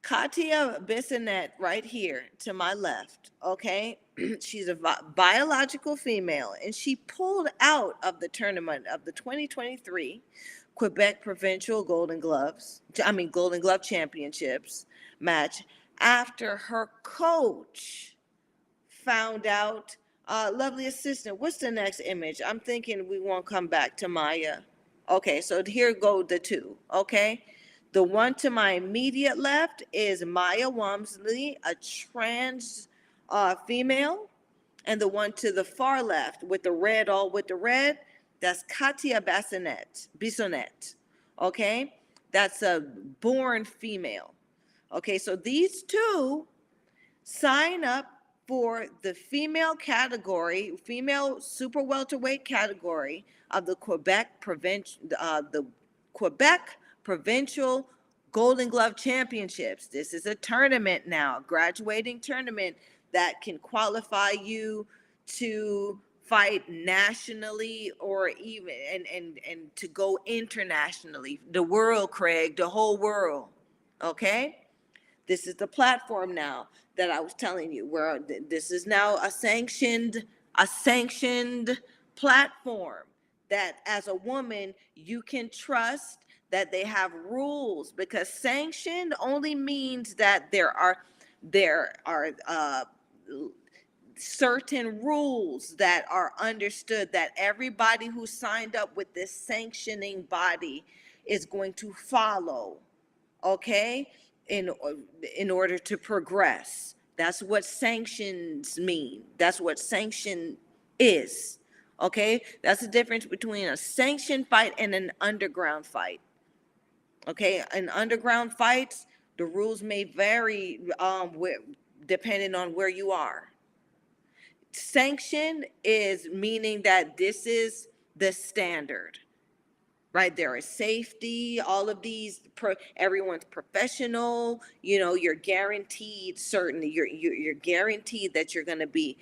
Katia Bissonette right here to my left, okay? She's a biological female, and she pulled out of the tournament of the 2023 Quebec Provincial Golden Glove Championships match after her coach found out. Lovely assistant, what's the next image? I'm thinking we won't come back to Maya. Okay, so here go the two, okay? The one to my immediate left is Maya Walmsley, a trans female. And the one to the far left with the red, all with the red, that's Katia Bissonette. Okay? That's a born female. Okay, so these two sign up for the female category, female super welterweight category of the Quebec Provincial Golden Glove Championships. This is a tournament now, a graduating tournament that can qualify you to fight nationally or even and to go internationally. The world, Craig, the whole world. Okay? This is the platform now that I was telling you, where this is now a sanctioned platform that as a woman you can trust that they have rules, because sanctioned only means that there are certain rules that are understood, that everybody who signed up with this sanctioning body is going to follow, okay, in order to progress. That's what sanctions mean. That's what sanction is. Okay? That's the difference between a sanctioned fight and an underground fight. Okay? In underground fights, the rules may vary depending on where you are. Sanction is meaning that this is the standard. Right, there is safety, all of these, everyone's professional, you're guaranteed certainty, you're guaranteed that you're going to be,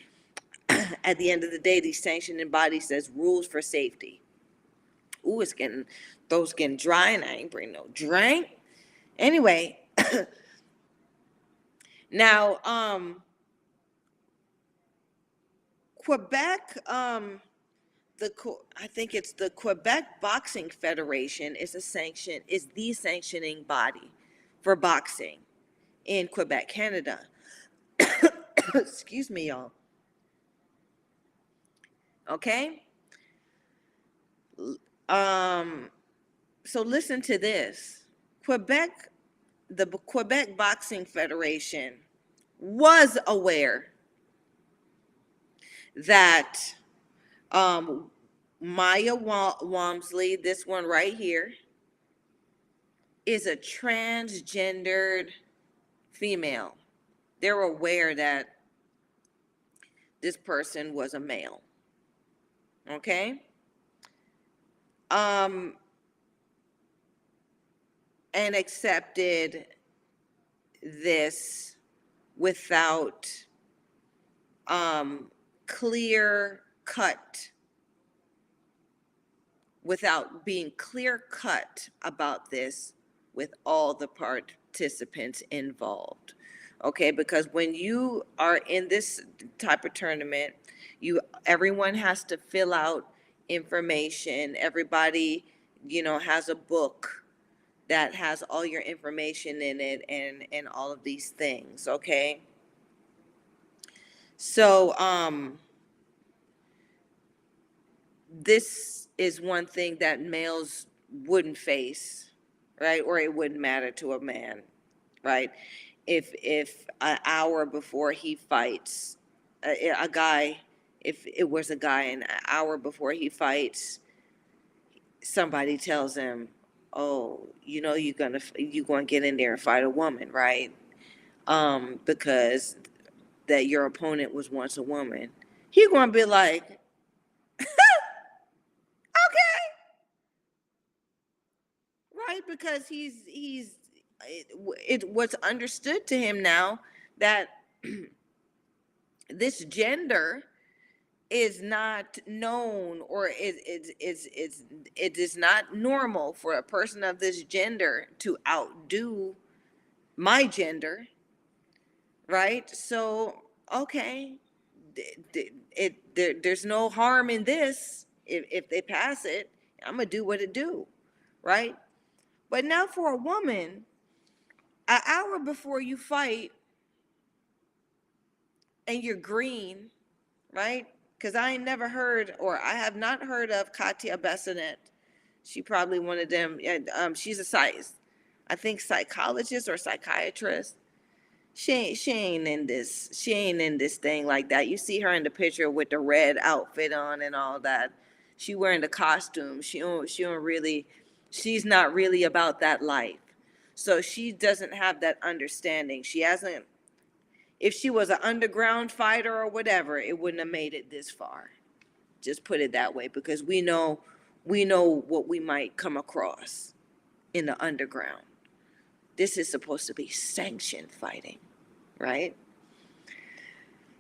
at the end of the day, these sanctioning bodies says rules for safety. Ooh, throat's getting dry, and I ain't bring no drink. Anyway, now, Quebec, I think it's the Quebec Boxing Federation is the sanctioning body for boxing in Quebec, Canada. Excuse me, y'all. Okay? So listen to this. The Quebec Boxing Federation was aware that um, Maya Walmsley, this one right here, is a transgendered female. They're aware that this person was a male. Okay? Um, and accepted this without clear cut, without being clear cut about this with all the participants involved. Okay, because when you are in this type of tournament, everyone has to fill out information. Everybody, has a book that has all your information in it, and all of these things. Okay, so this is one thing that males wouldn't face, right? Or it wouldn't matter to a man, right? If an hour before he fights, a guy, if it was a guy, an hour before he fights, somebody tells him, "Oh, you're gonna get in there and fight a woman, right? Because that your opponent was once a woman." He gonna be like, "Okay." Right, because it what's understood to him now that this gender is not known, or it is not normal for a person of this gender to outdo my gender, right? So okay, there's no harm in this. If they pass it, I'm gonna do what it do, right? But now for a woman, an hour before you fight and you're green, right? Because I ain't never heard, or I have not heard of Katia Bessonette. She probably one of them. She's I think psychologist or psychiatrist. She ain't in this. She ain't in this thing like that. You see her in the picture with the red outfit on and all that. She wearing the costume. She don't really. She's not really about that life. So she doesn't have that understanding. She hasn't. If she was an underground fighter or whatever, it wouldn't have made it this far. Just put it that way, because we know what we might come across in the underground. This is supposed to be sanctioned fighting, right?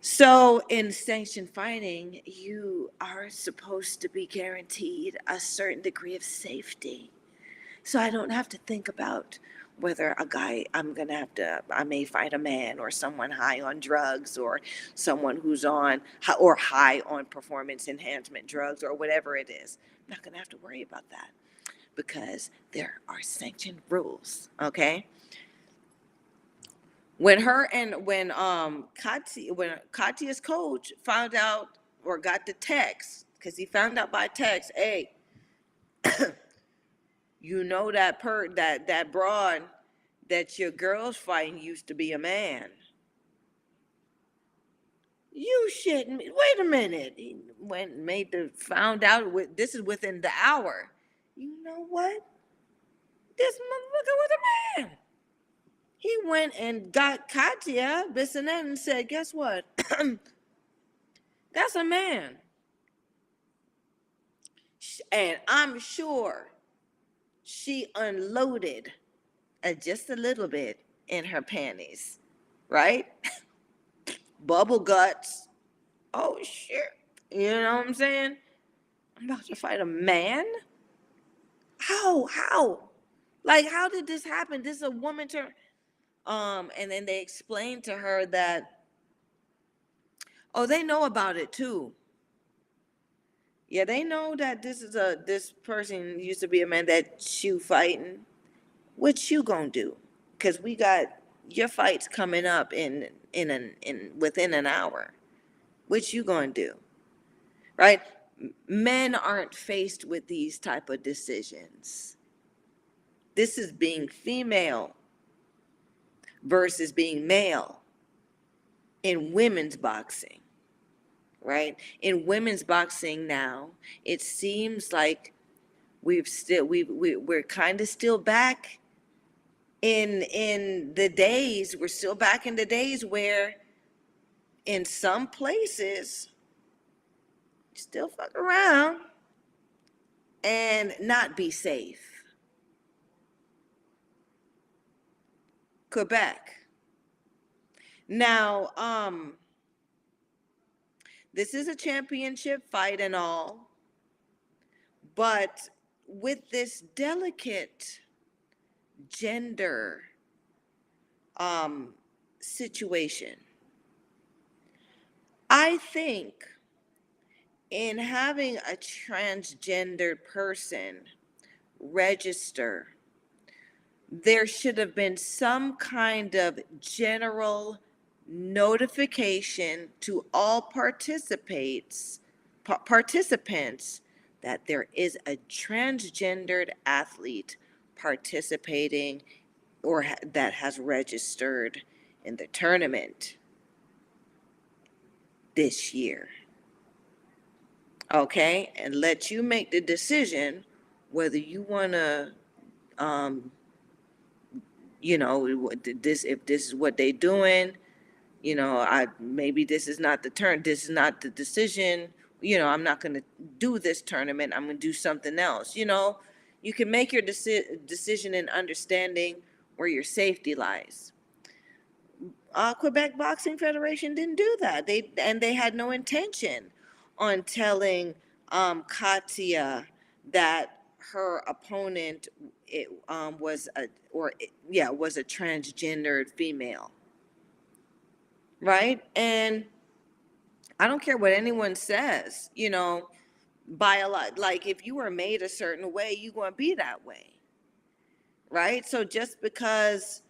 So in sanctioned fighting, you are supposed to be guaranteed a certain degree of safety. So I don't have to think about whether I may fight a man or someone high on drugs, or someone who's or high on performance enhancement drugs, or whatever it is. I'm not going to have to worry about that because there are sanctioned rules, okay? When Katya's coach found out, or got the text, because he found out by text, hey, that broad that your girl's fighting used to be a man. You shouldn't. Wait a minute. He found out. This is within the hour. You know what? This motherfucker was a man. He went and got Katya Bissonette and said, "Guess what? That's a man." And I'm sure she unloaded just a little bit in her panties, right? Bubble guts. Oh shit. You know what I'm saying? I'm about to fight a man? How? Like, how did this happen? This is a woman turn. And then they explained to her that, oh, they know about it too. Yeah, they know that this person used to be a man that you fighting. What you gonna do? Because we got your fights coming up in within an hour. What you gonna do? Right? Men aren't faced with these type of decisions. This is being female versus being male in women's boxing. right? In women's boxing now, it seems like we're kind of still back in the days. We're still back in the days where in some places still fuck around and not be safe. Quebec. Now, this is a championship fight and all, but with this delicate gender um, situation, I think in having a transgendered person register, there should have been some kind of general notification to all participants that there is a transgendered athlete participating or that has registered in the tournament this year. Okay, and let you make the decision whether you want to um, this, if this is what they doing, I maybe this is not this is not the decision. I'm not going to do this tournament. I'm going to do something else. You can make your decision in understanding where your safety lies. Quebec Boxing Federation didn't do that. They had no intention on telling Katia that her opponent was was a transgendered female, right? And I don't care what anyone says, by a lot. Like if you were made a certain way, you're going to be that way, right? So just because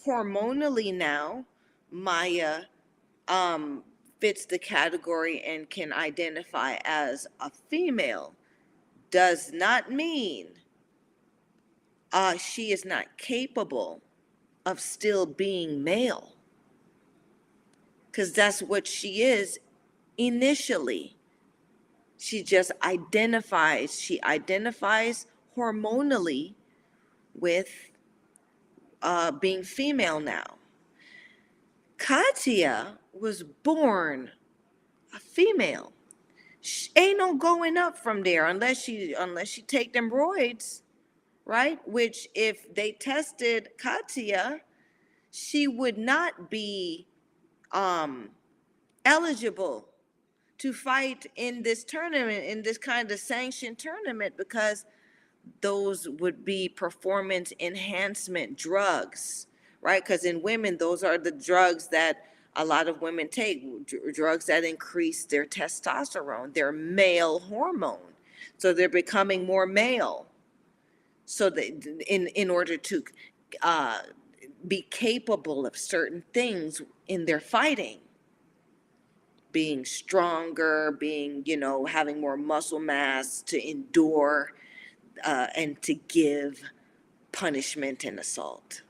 hormonally now Maya um, fits the category and can identify as a female does not mean she is not capable of still being male, because that's what she is initially. She identifies hormonally with being female now. Katia was born a female. Ain't no going up from there unless she take them roids, right? Which if they tested Katia, she would not be eligible to fight in this tournament, in this kind of sanctioned tournament, because those would be performance enhancement drugs, right? Because in women, those are the drugs that a lot of women take, drugs that increase their testosterone, their male hormone. So they're becoming more male. So in order to uh, be capable of certain things in their fighting, being stronger, having more muscle mass to endure and to give punishment and assault.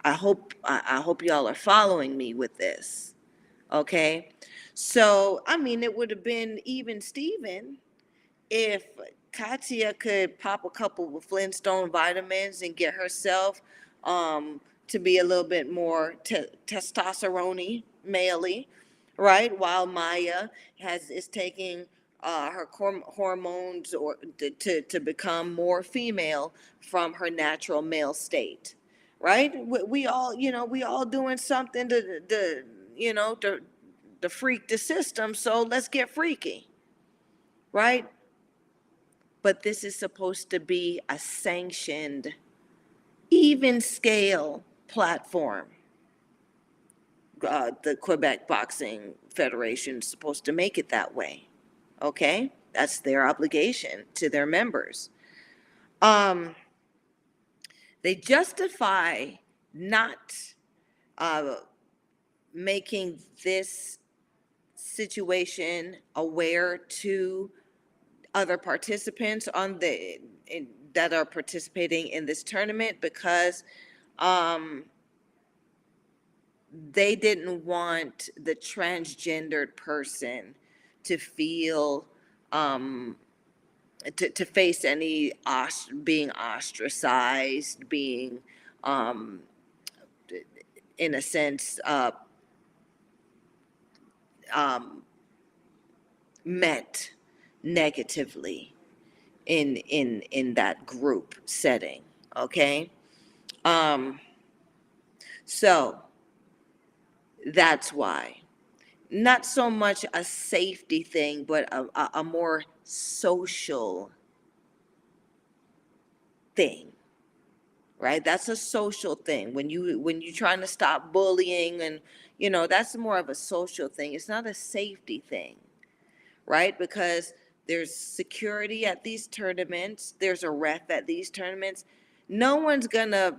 I hope y'all are following me with this. Okay? So, I mean, it would have been even Steven if Katia could pop a couple of Flintstone vitamins and get herself to be a little bit more testosterone maley, right? While Maya is taking her hormones or to become more female from her natural male state, right? We all, we all doing something to freak the system. So let's get freaky, right? But this is supposed to be a sanctioned, even scale platform. The Quebec Boxing Federation is supposed to make it that way. Okay? That's their obligation to their members. They justify not making this situation aware to other participants that are participating in this tournament because they didn't want the transgendered person to feel, to face any being ostracized, being, um, in a sense, um, met negatively in that group setting. Okay, um, so that's why. Not so much a safety thing, but a more social thing, right? That's a social thing. When you're trying to stop bullying, and that's more of a social thing. It's not a safety thing, right? Because there's security at these tournaments. There's a ref at these tournaments. No one's going to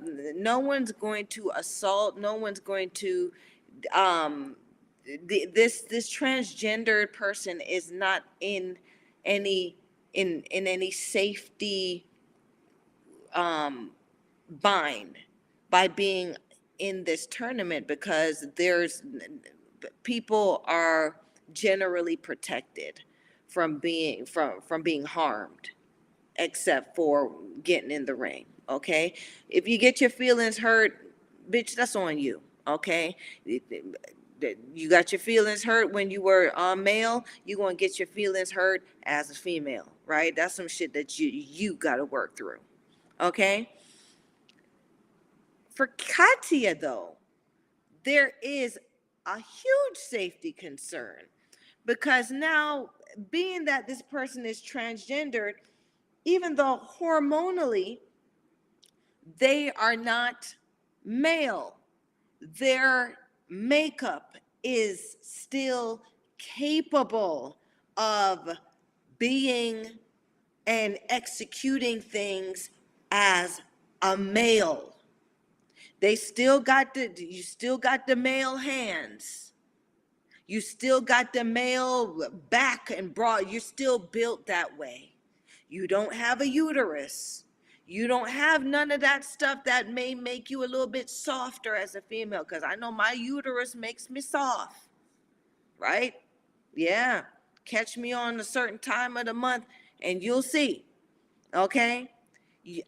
assault. No one's going to, um, this transgendered person is not any in any safety, um, bind by being in this tournament, because there's people are generally protected from being harmed, except for getting in the ring. Okay, if you get your feelings hurt, bitch, that's on you. Okay, you got your feelings hurt when you were male, you're going to get your feelings hurt as a female, right? That's some shit that you got to work through. Okay, for Katia though, there is a huge safety concern, because now, being that this person is transgendered, even though hormonally they are not male, their makeup is still capable of being and executing things as a male. You still got the male hands. You still got the male back and broad. You're still built that way. You don't have a uterus. You don't have none of that stuff that may make you a little bit softer as a female, because I know my uterus makes me soft, right? Yeah. Catch me on a certain time of the month and you'll see. Okay?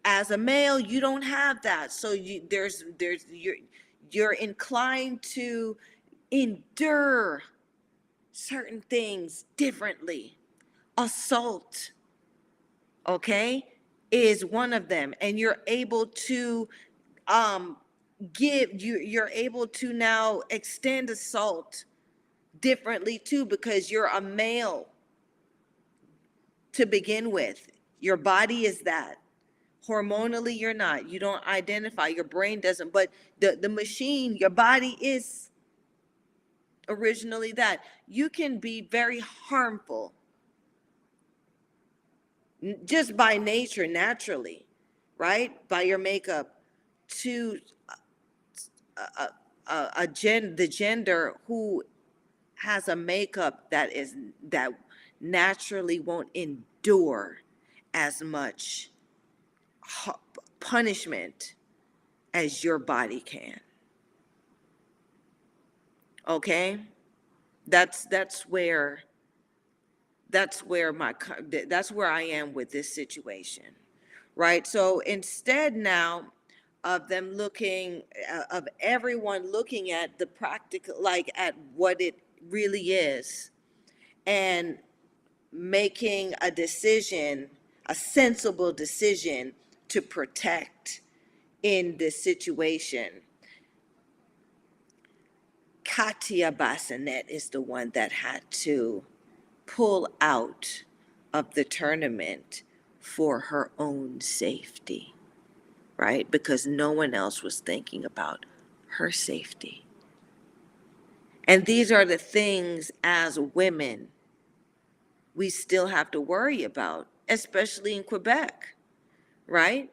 As a male, you don't have that. So you're inclined to endure certain things differently. Assault, okay, is one of them. And you're able to um you're able to now extend assault differently too, because you're a male to begin with. Your body is that. Hormonally, you're not. You don't identify. Your brain doesn't. But the machine, your body is originally that. You can be very harmful just by nature, naturally, right? By your makeup, to the gender who has a makeup that naturally won't endure as much punishment as your body can. Okay, that's where that's where I am with this situation, right? So instead now of everyone looking at the practical, like at what it really is, and making a decision, a sensible decision to protect in this situation, Katia Bassinet is the one that had to pull out of the tournament for her own safety, right? Because no one else was thinking about her safety. And these are the things as women we still have to worry about, especially in Quebec, right?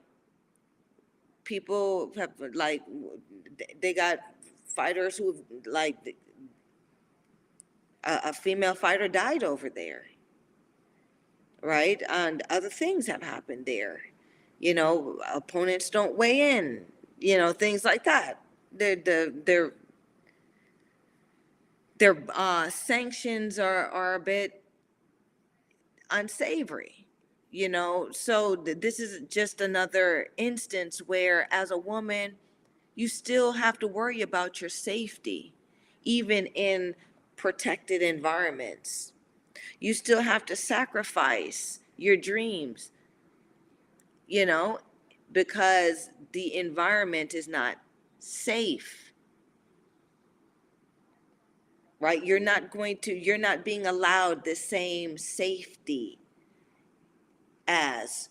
People have, like, they got fighters who, like, a female fighter died over there, right? And other things have happened there. Opponents don't weigh in, things like that. Their sanctions are a bit unsavory. So this is just another instance where, as a woman, you still have to worry about your safety, even in protected environments. You still have to sacrifice your dreams, you know, because the environment is not safe, right? You're not being allowed the same safety as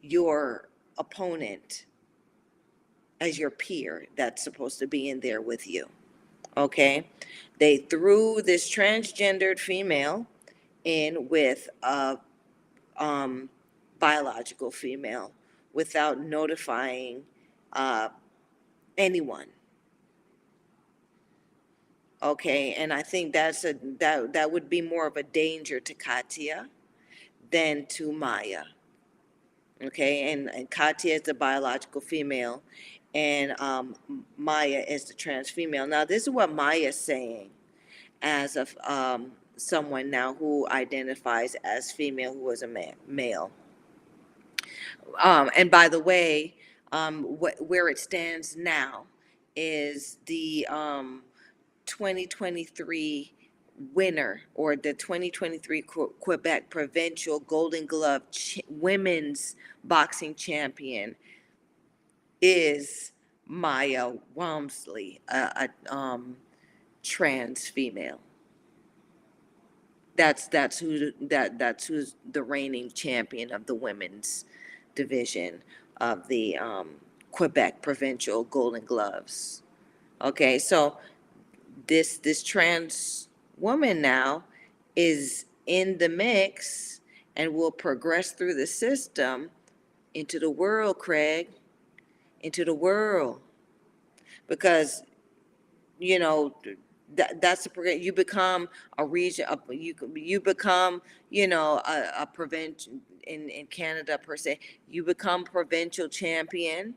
your opponent, as your peer that's supposed to be in there with you. Okay? They threw this transgendered female in with a biological female without notifying uh, anyone. Okay, and I think that would be more of a danger to Katia than to Maya. Okay, and Katia is the biological female, and Maya is the trans female. Now, this is what Maya is saying as of someone now who identifies as female who was a male. And by the way, where it stands now is the 2023 winner, or the 2023 Quebec Provincial Golden Glove women's boxing champion is Maya Walmsley, a trans female. That's who's the reigning champion of the women's division of the Quebec Provincial Golden Gloves. Okay, so this trans woman now is in the mix and will progress through the system into the world, Craig, into the world, because that's the you become a region, you become a provincial in Canada per se. You become provincial champion,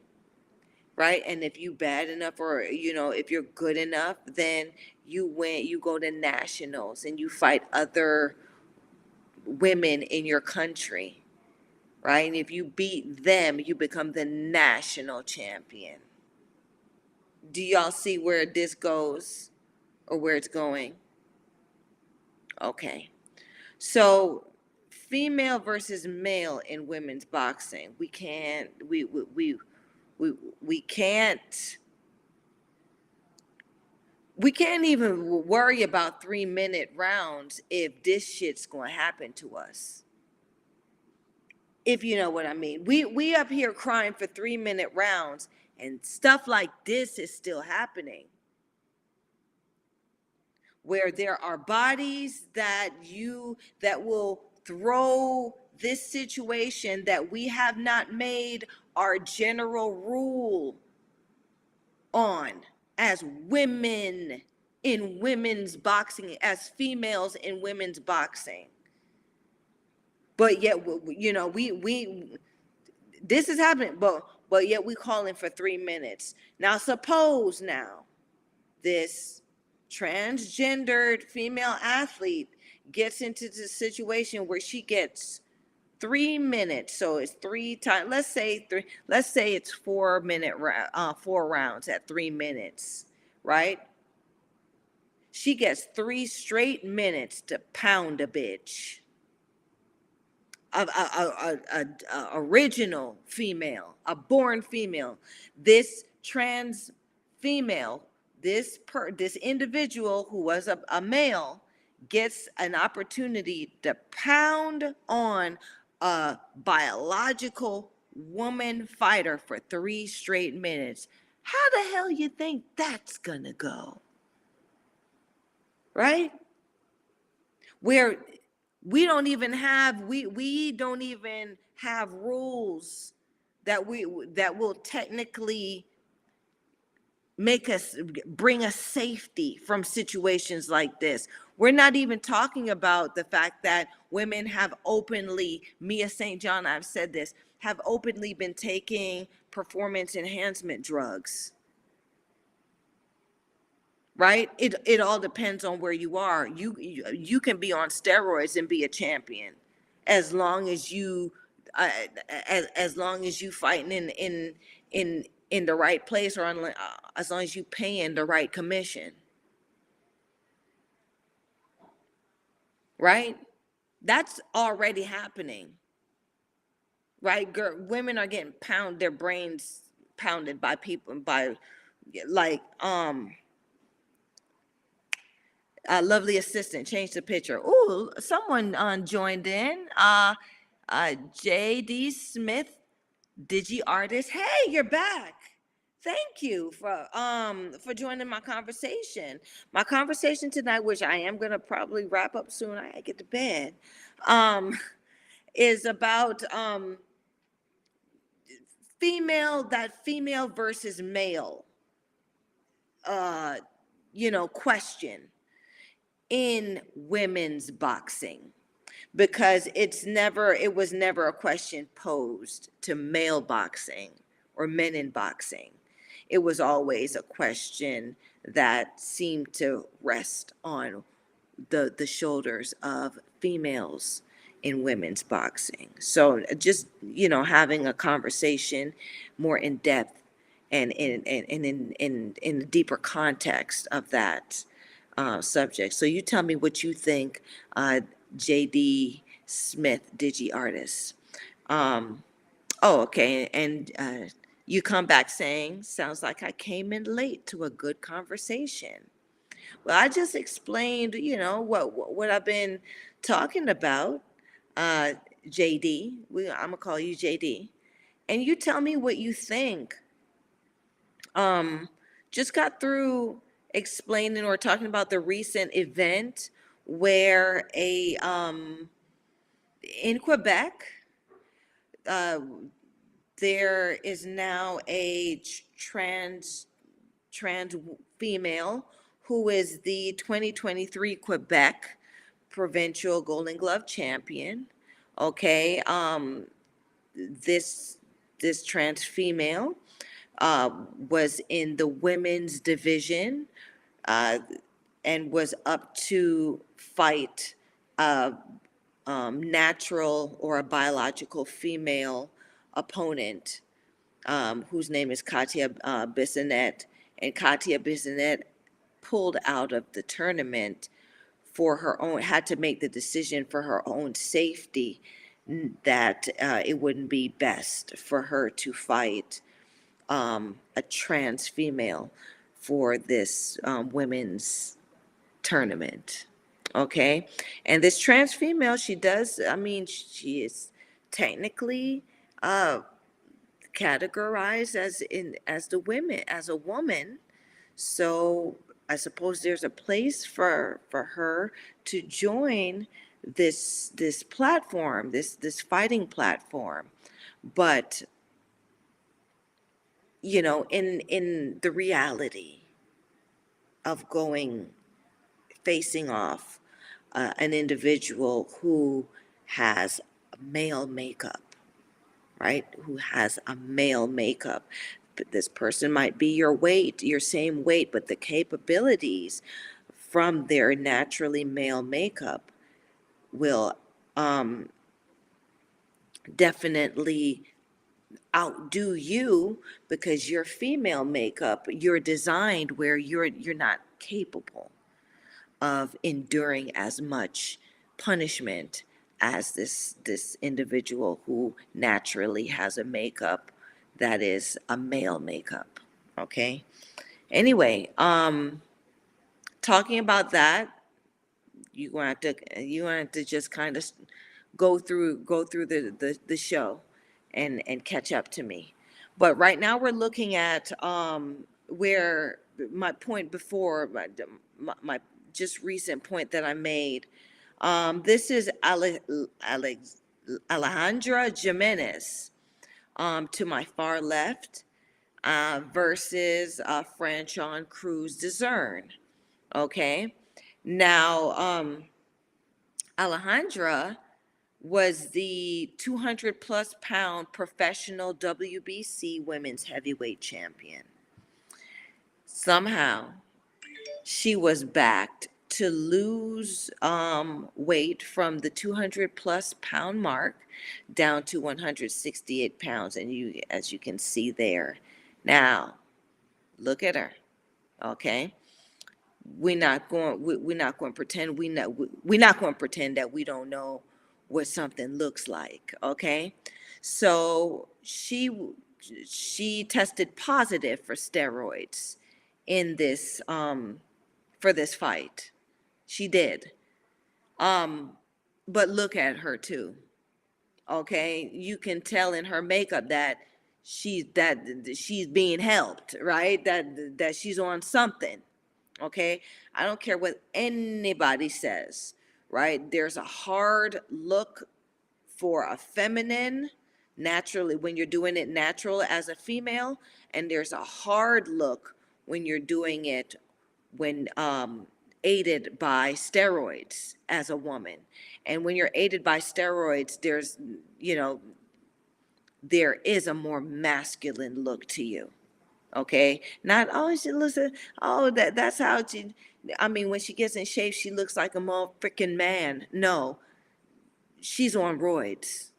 right? And if you bad enough, or if you're good enough, then you go to nationals and you fight other women in your country, right? And if you beat them, you become the national champion. Do y'all see where this goes, or where it's going? Okay. So female versus male in women's boxing. We can't we can't even worry about 3-minute rounds if this shit's going to happen to us. If you know what I mean. We up here crying for 3-minute rounds, and stuff like this is still happening, where there are bodies that will throw this situation that we have not made our general rule on, as women in women's boxing, as females in women's boxing. But yet, we this is happening, but yet we calling for 3 minutes. Now, suppose now this transgendered female athlete gets into the situation where she gets 3 minutes. So it's 3 times. Let's say it's 4 rounds at 3 minutes, right? She gets 3 straight minutes to pound a bitch. A original female, a born female. This trans female, this individual who was a male, gets an opportunity to pound on a biological woman fighter for 3 straight minutes. How the hell you think that's gonna go? Right? Where we don't even have rules that will technically bring us safety from situations like this. We're not even talking about the fact that women have openly, Mia St. John, I've said this, have openly been taking performance enhancement drugs. Right? It all depends on where you are. You can be on steroids and be a champion as long as you uh, as long as you fighting in the right place, or as long as you paying the right commission, right? That's already happening, right? Women are getting their brains pounded by people, by like a lovely assistant. Change the picture. Ooh, someone joined in. J.D. Smith, Digi Artist. Hey, you're back. Thank you for joining my conversation. My conversation tonight, which I am gonna probably wrap up soon. I get to bed. Um, is about female versus male uh question in women's boxing, because it was never a question posed to male boxing or men in boxing. It was always a question that seemed to rest on the shoulders of females in women's boxing. So just, having a conversation more in depth and in the deeper context of that subject. So you tell me what you think, JD Smith, Digi Artist. Um, oh, okay. And you come back saying, sounds like I came in late to a good conversation. Well, I just explained, what I've been talking about, uh, JD. I'm gonna call you JD, and you tell me what you think. Um, just got through explaining or talking about the recent event where in Quebec, uh, there is now a trans female who is the 2023 Quebec provincial Golden Glove champion. Okay, this this trans female was in the women's division, uh, and was up to fight a natural or a biological female opponent, whose name is Katia Bissonnette. And Katia Bissonnette pulled out of the tournament for her own, had to make the decision for her own safety, that it wouldn't be best for her to fight a trans female for this women's tournament. Okay. And this trans female, she is technically uh, categorized as the women, as a woman. So I suppose there's a place for her to join this platform, this fighting platform. But in the reality of facing off an individual who has male makeup, right? Who has a male makeup. But this person might be your weight, your same weight, but the capabilities from their naturally male makeup will um, definitely outdo you, because your female makeup, you're designed where you're not capable of enduring as much punishment as this individual who naturally has a makeup that is a male makeup. Okay. Anyway, talking about that, you want to just kind of go through the show and catch up to me. But right now we're looking at where my point before, my just recent point that I made. This is Alejandra Jimenez, to my far left, versus Franchon Cruz Dezern. Okay. Now, Alejandra was the 200 plus pound professional WBC women's heavyweight champion. Somehow, she was backed to lose weight from the 200 plus pound mark down to 168 pounds. And you, as you can see there, now look at her. Okay, we're not going to pretend we're not going to pretend that we don't know what something looks like. Okay, so she tested positive for steroids in this for this fight. She did. Um, but look at her too. Okay, you can tell in her makeup that she's being helped, right? That she's on something. Okay, I don't care what anybody says, right? There's a hard look for a feminine naturally when you're doing it natural as a female, and there's a hard look when you're doing it when aided by steroids as a woman. And when you're aided by steroids, there's, you know, there is a more masculine look to you. Okay, not oh she looks at, oh that's how she. I mean, when she gets in shape, she looks like a more freaking man. No, she's on roids,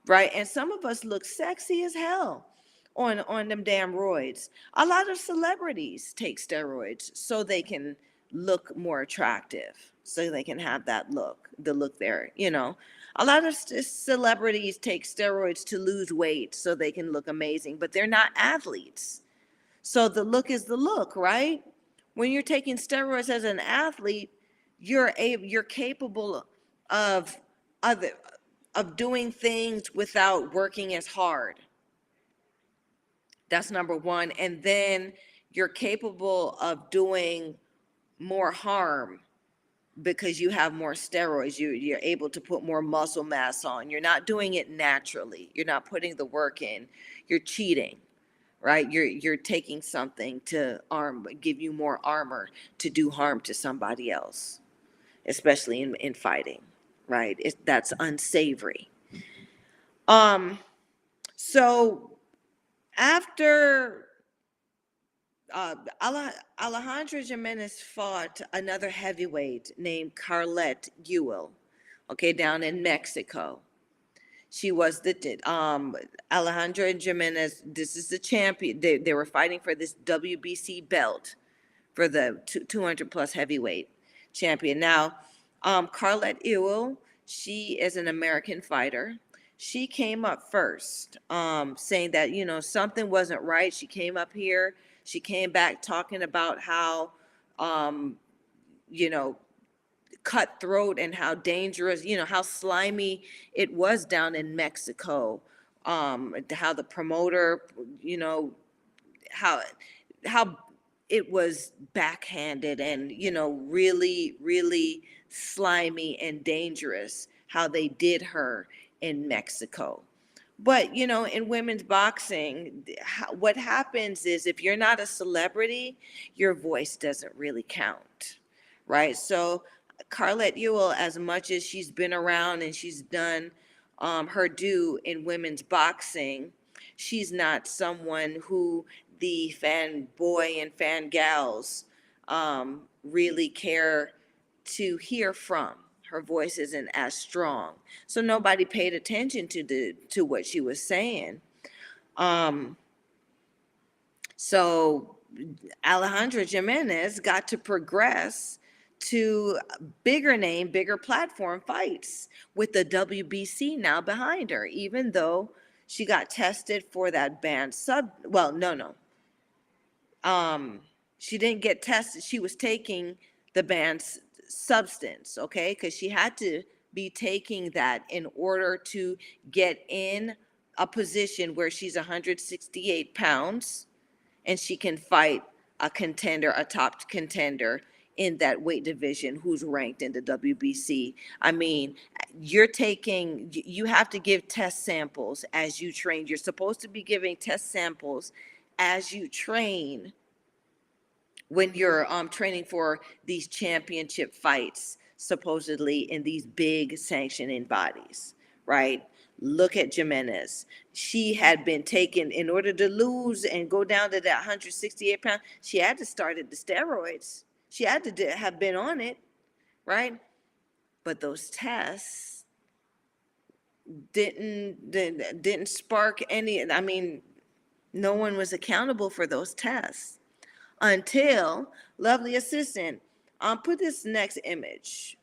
right? And some of us look sexy as hell on them damn roids. A lot of celebrities take steroids so they can look more attractive, so they can have that look, the look there, you know. A lot of celebrities take steroids to lose weight so they can look amazing, but they're not athletes. So the look is the look, right? When you're taking steroids as an athlete, you're capable of other of doing things without working as hard. That's number one. And then you're capable of doing more harm because you have more steroids. You're able to put more muscle mass on. You're not doing it naturally. You're not putting the work in. You're cheating, right? You're taking something to give you more armor to do harm to somebody else, especially in fighting, right? That's unsavory. Um, so after Alejandra Jimenez fought another heavyweight named Carlette Ewell, okay, down in Mexico. She was the Alejandra Jimenez. This is the champion. They were fighting for this WBC belt for the 200 plus heavyweight champion. Now, Carlette Ewell, she is an American fighter. She came up first, saying that, you know, something wasn't right. She came up here. She came back talking about how, you know, cutthroat and how dangerous, you know, how slimy it was down in Mexico. How the promoter, you know, how how it was backhanded and, you know, really, really slimy and dangerous how they did her in Mexico. But, you know, in women's boxing, what happens is if you're not a celebrity, your voice doesn't really count, right? So Carlette Ewell, as much as she's been around and she's done her due in women's boxing, she's not someone who the fanboy and fangals really care to hear from. Her voice isn't as strong, so nobody paid attention to what she was saying. Um, so Alejandra Jimenez got to progress to bigger name, bigger platform fights with the WBC now behind her, even though she got tested for that banned well, no. She didn't get tested. She was taking the banned substance, okay? Because she had to be taking that in order to get in a position where she's 168 pounds and she can fight a contender, a top contender in that weight division who's ranked in the WBC. I mean, you have to give test samples as you train. You're supposed to be giving test samples as you train when you're training for these championship fights, supposedly in these big sanctioning bodies, right? Look at Jimenez. She had been taken in order to lose and go down to that 168 pounds. She had to start at the steroids. She had to have been on it, right? But those tests didn't spark any. I mean, no one was accountable for those tests until lovely assistant. Put this next image.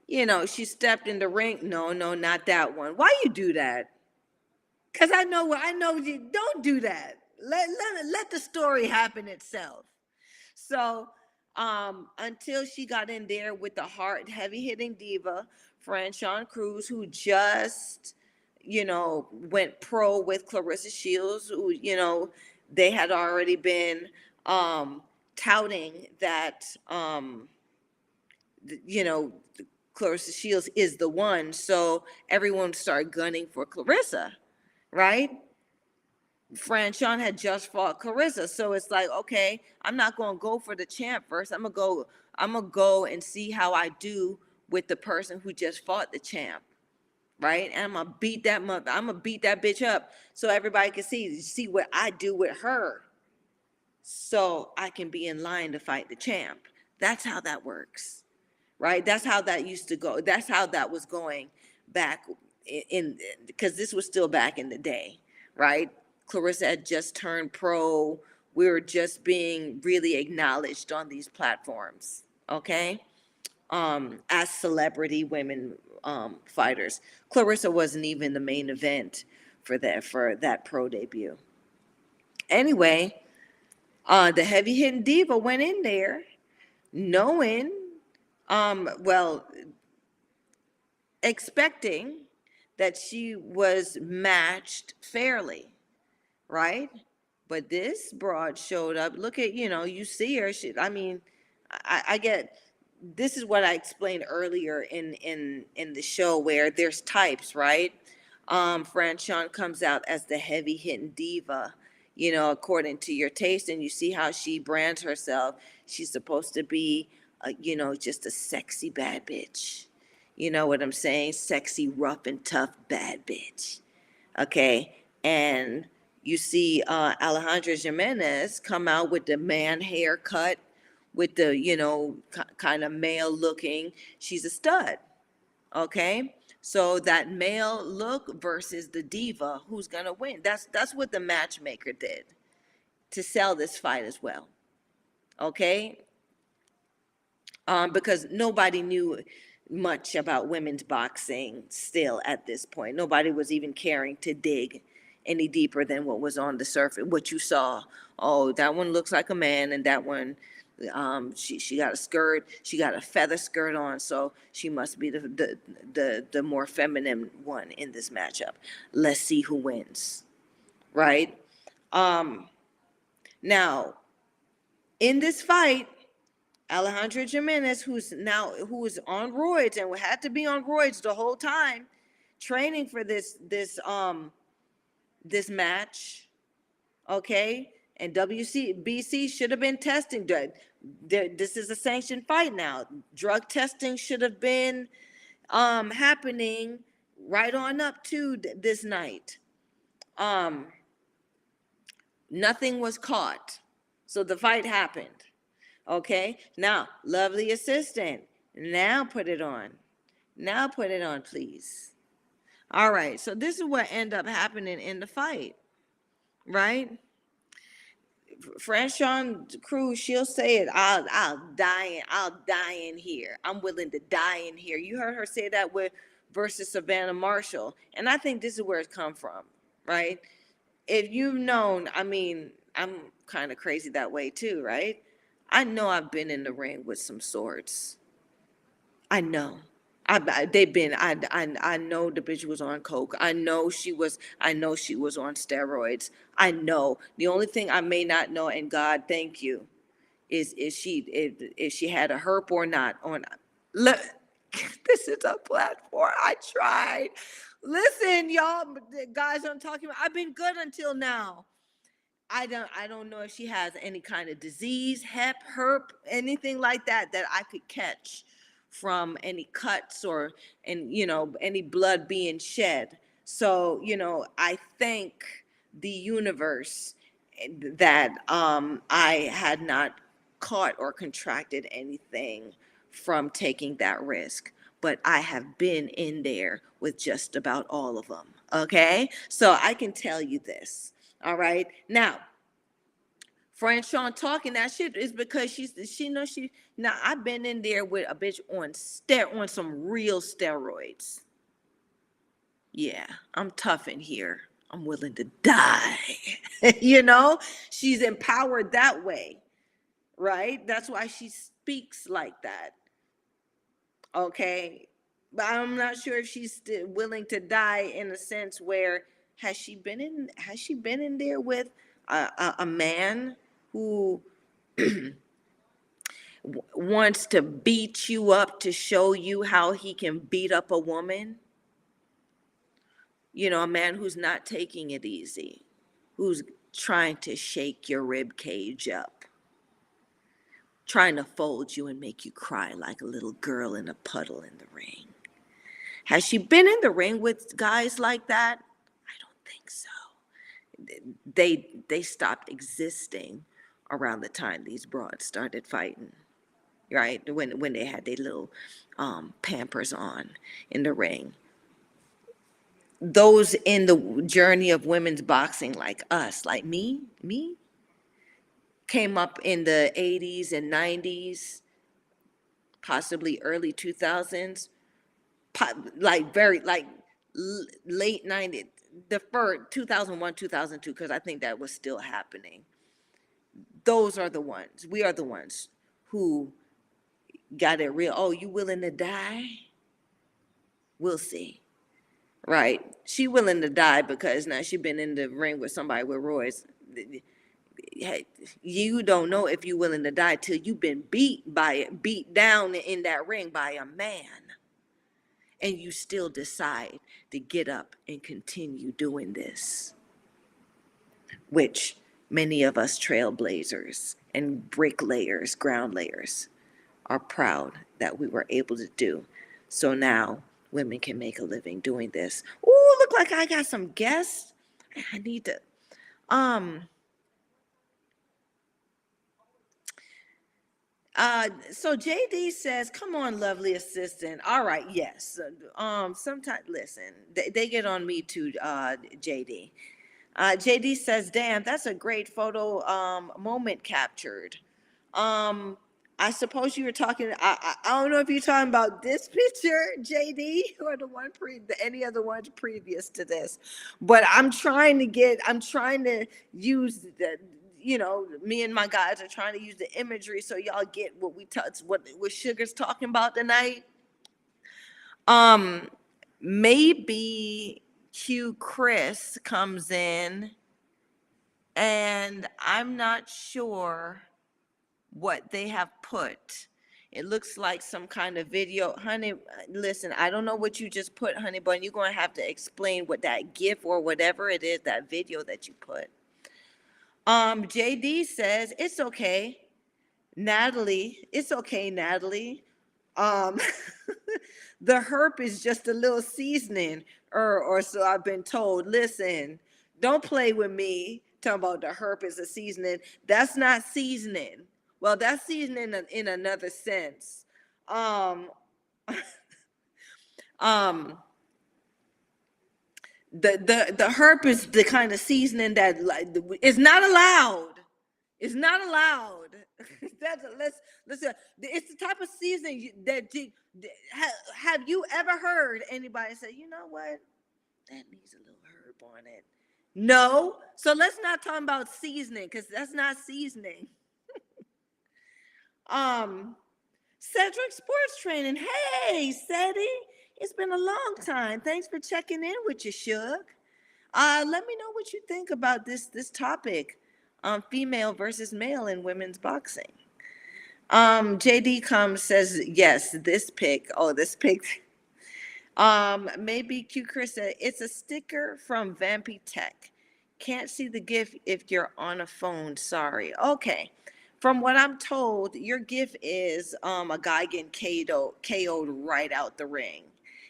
She stepped in the ring. No, no, not that one. Why you do that? Because I know you don't do that. Let the story happen itself. So until she got in there with the hard, heavy hitting diva, Franchon Cruz, who just, went pro with Clarissa Shields, who, they had already been touting that, you know, Clarissa Shields is the one. So everyone started gunning for Clarissa, right? Franchon had just fought Clarissa, so it's like, okay, I'm not gonna go for the champ first. I'm gonna go and see how I do with the person who just fought the champ, right? And I'm gonna beat that bitch up so everybody can see what I do with her, so I can be in line to fight the champ. That's how that works, right? That's how that used to go. That's how that was going back in, because this was still back in the day, right? Clarissa had just turned pro. We were just being really acknowledged on these platforms, okay? As celebrity women fighters. Clarissa wasn't even the main event for that pro debut. Anyway, the heavy hitting diva went in there knowing, well, expecting that she was matched fairly, right? But this broad showed up. Look at, you see her. I mean, I get, this is what I explained earlier in the show, where there's types, right? Franchon comes out as the heavy hitting diva, according to your taste, and you see how she brands herself. She's supposed to be, just a sexy bad bitch. You know what I'm saying? Sexy, rough and tough bad bitch. Okay, and you see Alejandra Jimenez come out with the man haircut, with the, kind of male looking. She's a stud. Okay, so that male look versus the diva, who's gonna win? That's what the matchmaker did to sell this fight as well. Okay, because nobody knew much about women's boxing still at this point. Nobody was even caring to dig any deeper than what was on the surface, what you saw. Oh, that one looks like a man, and that one, she got a skirt, she got a feather skirt on, so she must be the more feminine one in this matchup. Let's see who wins, right? Now, in this fight, Alejandra Jimenez, who is on roids and had to be on roids the whole time, training for this match, okay? And WBC should have been testing. This is a sanctioned fight now. Drug testing should have been happening right on up to this night. Nothing was caught, so the fight happened. Okay, now, lovely assistant, now put it on. Now put it on, please. All right, so this is what ended up happening in the fight, right? Franchon Cruz, she'll say it. I'll die in here. I'm willing to die in here. You heard her say that with versus Savannah Marshall, and I think this is where it's come from, right? If you've known, I mean, I'm kind of crazy that way too, right? I know I've been in the ring with some swords. I know. They've been. I know the bitch was on coke. I know she was. I know she was on steroids. I know. The only thing I may not know, and God, thank you, is if she had a herp or not. Look, this is a platform. I tried. Listen, y'all, guys, I'm talking about. I've been good until now. I don't know if she has any kind of disease, herp, anything like that I could catch from any cuts or any blood being shed. So, I thank the universe that I had not caught or contracted anything from taking that risk, but I have been in there with just about all of them. Okay, so I can tell you this. All right, now Fran Sean talking that shit is because she knows she now I've been in there with a bitch on some real steroids. Yeah, I'm tough in here. I'm willing to die. You know, she's empowered that way, right? That's why she speaks like that. Okay, but I'm not sure if she's still willing to die in a sense where has she been in there with a man who wants to beat you up to show you how he can beat up a woman? You know, a man who's not taking it easy, who's trying to shake your rib cage up, trying to fold you and make you cry like a little girl in a puddle in the ring. Has she been in the ring with guys like that? I don't think so. They stopped existing around the time these broads started fighting, right? When they had their little pampers on in the ring. Those in the journey of women's boxing like us, like me, came up in the 80s and 90s, possibly early 2000s, like very like late 90s, the first 2001, 2002, because I think that was still happening. Those are the ones. We are the ones who got it real. Oh, you willing to die? We'll see. Right? She willing to die because now she been in the ring with somebody with roids. You don't know if you willing to die till you've been beat down in that ring by a man, and you still decide to get up and continue doing this, which many of us trailblazers and bricklayers, ground layers, are proud that we were able to do. So now women can make a living doing this. Ooh, look like I got some guests. I need to so JD says, come on, lovely assistant. All right, yes. Sometimes listen, they get on me too, JD. JD says, damn, that's a great photo moment captured. Um, I suppose you were talking, I don't know if you're talking about this picture, JD, or the one any other ones previous to this, but I'm trying to use the, you know, me and my guys are trying to use the imagery so y'all get what we touch, what Sugar's talking about tonight. Um, Maybe Q Chris comes in and I'm not sure what they have put. It looks like some kind of video. Honey, listen, I don't know what you just put, honey, but you're going to have to explain what that GIF or whatever it is, that video that you put. JD says, it's okay, Natalie. It's okay, Natalie. Um, the herp is just a little seasoning, or so I've been told. Listen, don't play with me. Talking about the herp is a seasoning. That's not seasoning. Well, that's seasoning in another sense. Um, um, the herp is the kind of seasoning that like is not allowed. It's not allowed. Let's. It's the type of seasoning that have you ever heard anybody say, you know what, that needs a little herb on it? No. So let's not talk about seasoning because that's not seasoning. Cedric Sports Training. Hey, Ceddy, it's been a long time. Thanks for checking in with you, Shug. Let me know what you think about this topic, female versus male in women's boxing. JD comes says yes. This pic. Oh, this pic. Maybe Q Chris said it's a sticker from Vampy Tech. Can't see the GIF if you're on a phone. Sorry. Okay. From what I'm told, your GIF is a guy getting KO'd right out the ring.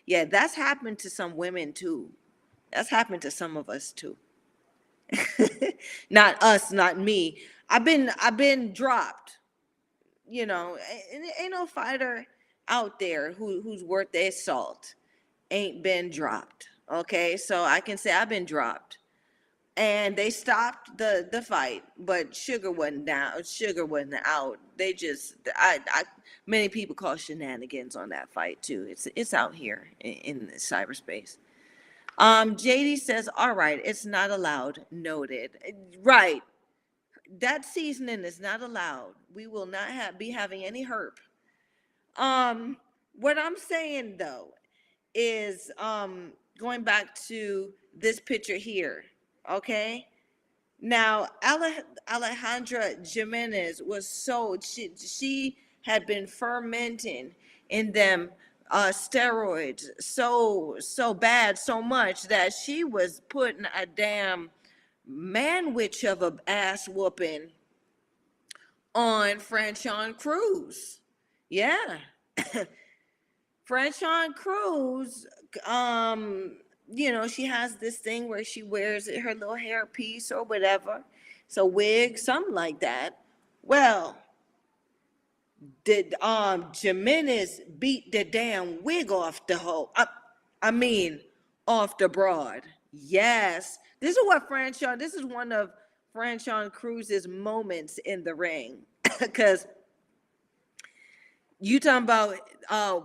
Yeah, that's happened to some women too. That's happened to some of us too. Not us, not me. I've been dropped. ain't no fighter out there who's worth their salt ain't been dropped. Okay, so I can say I've been dropped, and they stopped the fight, but Sugar wasn't down. Sugar wasn't out. They just I many people call shenanigans on that fight too. It's out here in cyberspace. JD says, all right, it's not allowed. Noted. Right. That seasoning is not allowed. We will not be having any herb. Um, what I'm saying though is going back to this picture here. Okay. Now, Alejandra Jimenez was she had been fermenting in them steroids so bad, so much that she was putting a damn manwich of a ass whooping on Franchon Cruz. Yeah. Franchon Cruz, she has this thing where she wears her little hair piece or whatever. It's a wig, something like that. Well, did Jimenez beat the damn wig off the hoe? I mean, off the broad. Yes. This is one of Franchon Cruz's moments in the ring. Because you talking about a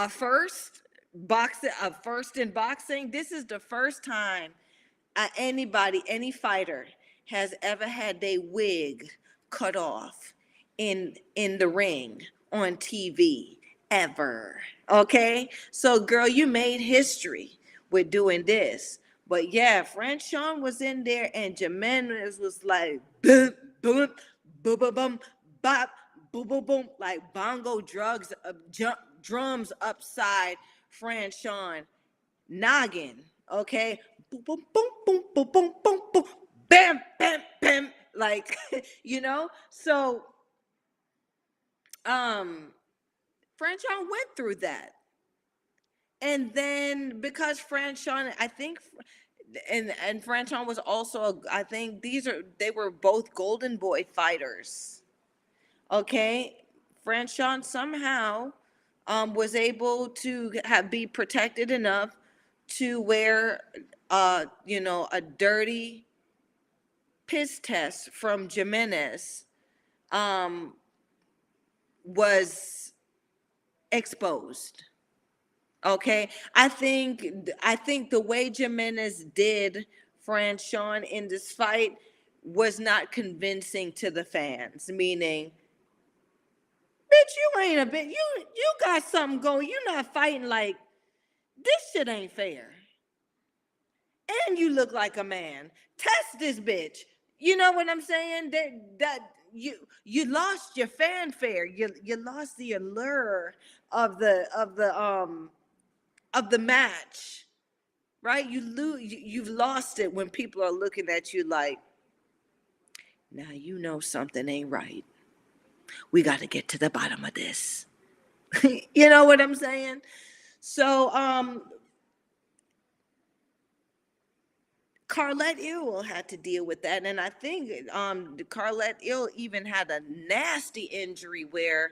first in boxing. This is the first time any fighter has ever had their wig cut off in the ring on TV ever. Okay, so girl, you made history with doing this. But yeah, Franchon was in there, and Jimenez was like boom, boom, boom, boom, boom, bop, boom, boom, boom, like bongo drums upside Franchon noggin. Okay, boom, boom, boom, boom, boom, boom, boom, boom, bam, bam, bam, like So, Franchon went through that, and then because Franchon, I think, and Franchon was also, I think they were both Golden Boy fighters. Okay, Franchon somehow was able to be protected enough to where a dirty piss test from Jimenez was exposed. Okay, I think the way Jimenez did Franchon in this fight was not convincing to the fans. Meaning, bitch, you ain't a bit. You got something going. You're not fighting like this. Shit ain't fair. And you look like a man. Test this bitch. You know what I'm saying? That you lost your fanfare. You lost the allure of the match, right? You've lost it when people are looking at you like, now you know something ain't right. We got to get to the bottom of this. You know what I'm saying? So Carlette Ewell had to deal with that, and I think Carlette Ewell even had a nasty injury where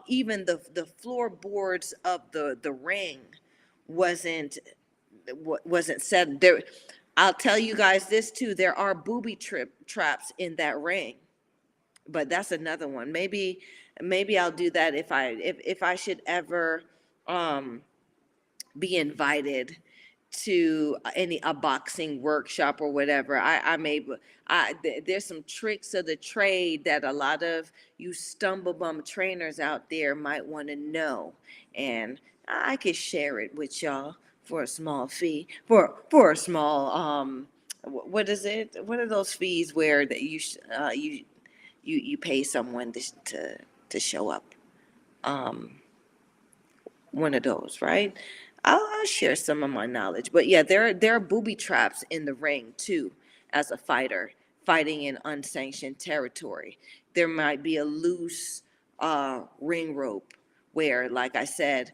even the floorboards of the ring wasn't set there. I'll tell you guys this too. There are booby traps in that ring, but that's another one. Maybe I'll do that if I should ever be invited to a boxing workshop or whatever. There's some tricks of the trade that a lot of you stumblebum trainers out there might want to know, and I could share it with y'all for a small fee, for a small what is it? What are those fees where that you pay someone to show up? One of those, right? I'll share some of my knowledge, but yeah, there are booby traps in the ring too. As a fighter fighting in unsanctioned territory, there might be a loose ring rope where, like I said,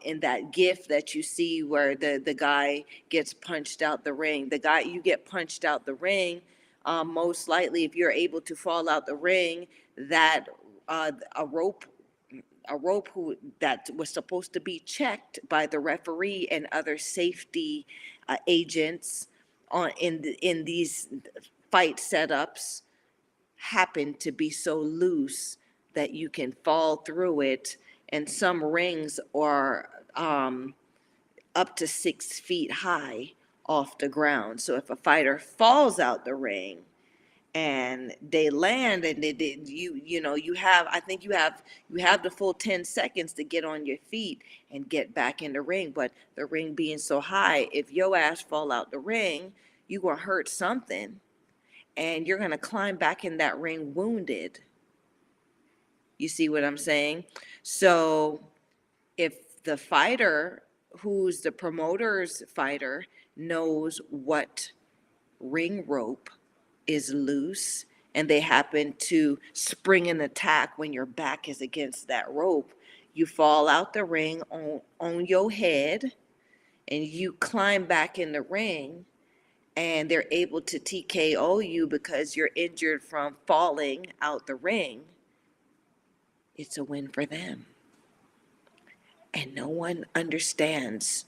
in that gif that you see where the guy gets punched out the ring, you get punched out the ring. Most likely, if you're able to fall out the ring, that a rope who that was supposed to be checked by the referee and other safety agents in these fight setups happen to be so loose that you can fall through it, and some rings are up to 6 feet high off the ground. So if a fighter falls out the ring and they land and you have, I think you have the full 10 seconds to get on your feet and get back in the ring. But the ring being so high, if your ass fall out the ring, you gonna hurt something, and you're gonna climb back in that ring wounded. You see what I'm saying? So if the fighter, who's the promoter's fighter, knows what ring rope is loose, and they happen to spring an attack when your back is against that rope, you fall out the ring on your head, and you climb back in the ring, and they're able to TKO you because you're injured from falling out the ring. It's a win for them. And no one understands,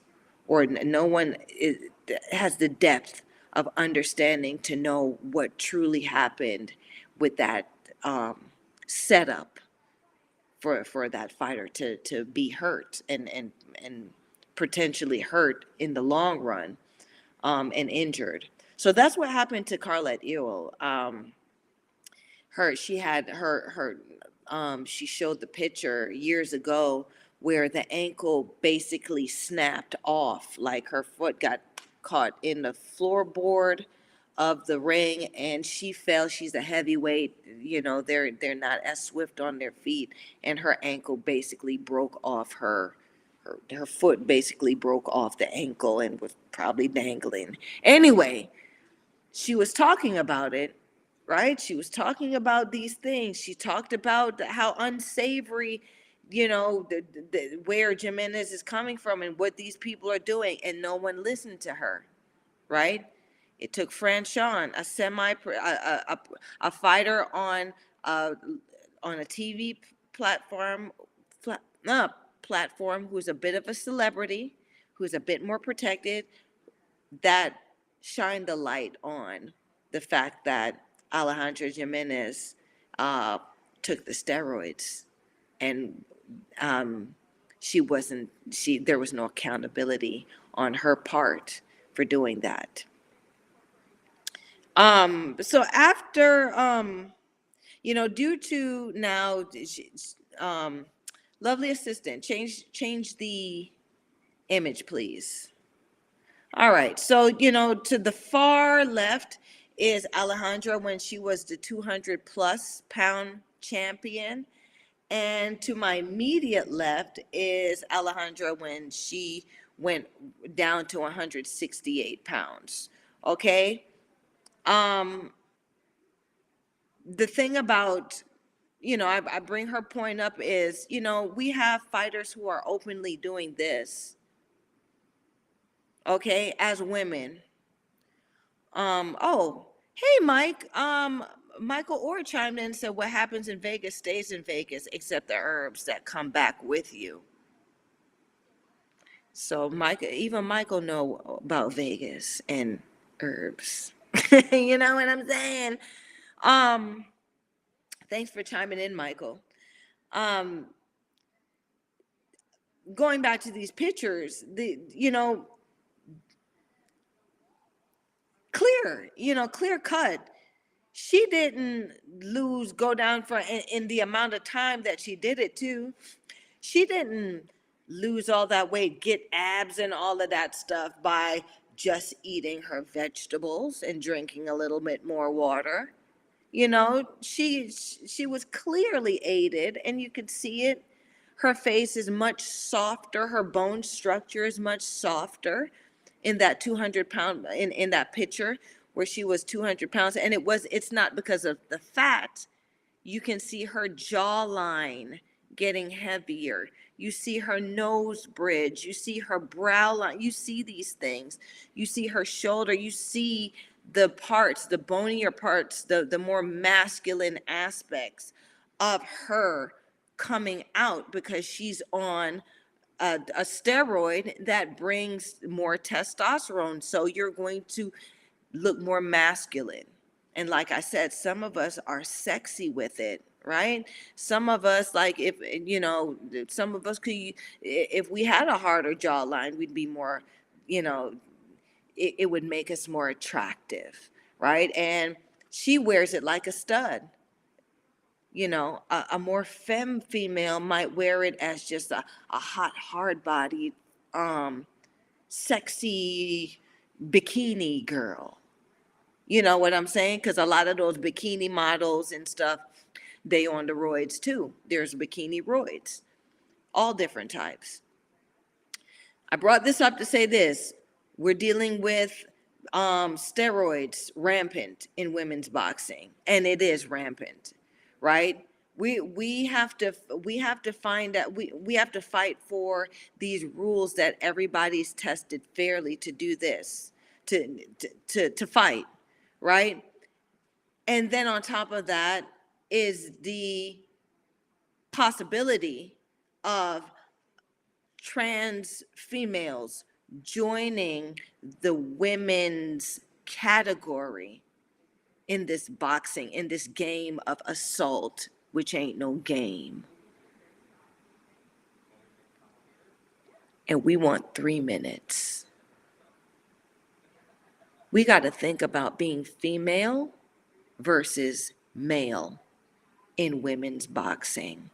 or no one has the depth of understanding to know what truly happened with that setup for that fighter to be hurt and potentially hurt in the long run, and injured. So that's what happened to Carlette Ewell. She had her she showed the picture years ago where the ankle basically snapped off, like her foot got caught in the floorboard of the ring and she fell. She's a heavyweight, they're not as swift on their feet, and her ankle basically broke off her foot basically broke off the ankle and was probably dangling. Anyway, she was talking about it, right? She was talking about these things. She talked about how unsavory, where Jimenez is coming from and what these people are doing, and no one listened to her, right? It took Franchon, a fighter on a TV platform, platform, who's a bit of a celebrity, who's a bit more protected, that shined the light on the fact that Alejandra Jimenez took the steroids, and there was no accountability on her part for doing that. So after, due to now, lovely assistant, change the image, please. All right, so, to the far left is Alejandra when she was the 200 plus pound champion. And to my immediate left is Alejandra when she went down to 168 pounds. Okay. The thing about, I bring her point up is, we have fighters who are openly doing this, okay, as women. Oh, hey, Mike. Michael Orr chimed in and said, what happens in Vegas stays in Vegas, except the herbs that come back with you. So even Michael know about Vegas and herbs. You know what I'm saying? Thanks for chiming in, Michael. Going back to these pictures, clear cut. She didn't go down in the amount of time that she did it too. She didn't lose all that weight, get abs and all of that stuff by just eating her vegetables and drinking a little bit more water. She was clearly aided, and you could see it. Her face is much softer. Her bone structure is much softer in that 200 pound, in that picture where she was 200 pounds. And it's not because of the fat. You can see her jawline getting heavier. You see her nose bridge. You see her brow line. You see these things. You see her shoulder. You see the parts, the bonier parts, the more masculine aspects of her coming out because she's on a steroid that brings more testosterone. So you're going to look more masculine. And like I said, some of us are sexy with it, right? Some of us, like, if, some of us could, if we had a harder jawline, we'd be more, you know, it would make us more attractive, right? And she wears it like a stud. A more female might wear it as just a hot, hard-bodied, sexy bikini girl. You know what I'm saying? Because a lot of those bikini models and stuff, they on the roids too. There's bikini roids, all different types. I brought this up to say this. We're dealing with steroids rampant in women's boxing, and it is rampant, right? We have to find that we have to fight for these rules that everybody's tested fairly to do this, to fight, right? And then on top of that is the possibility of trans females joining the women's category in this boxing, in this game of assault, which ain't no game. And we want 3 minutes. We got to think about being female versus male in women's boxing,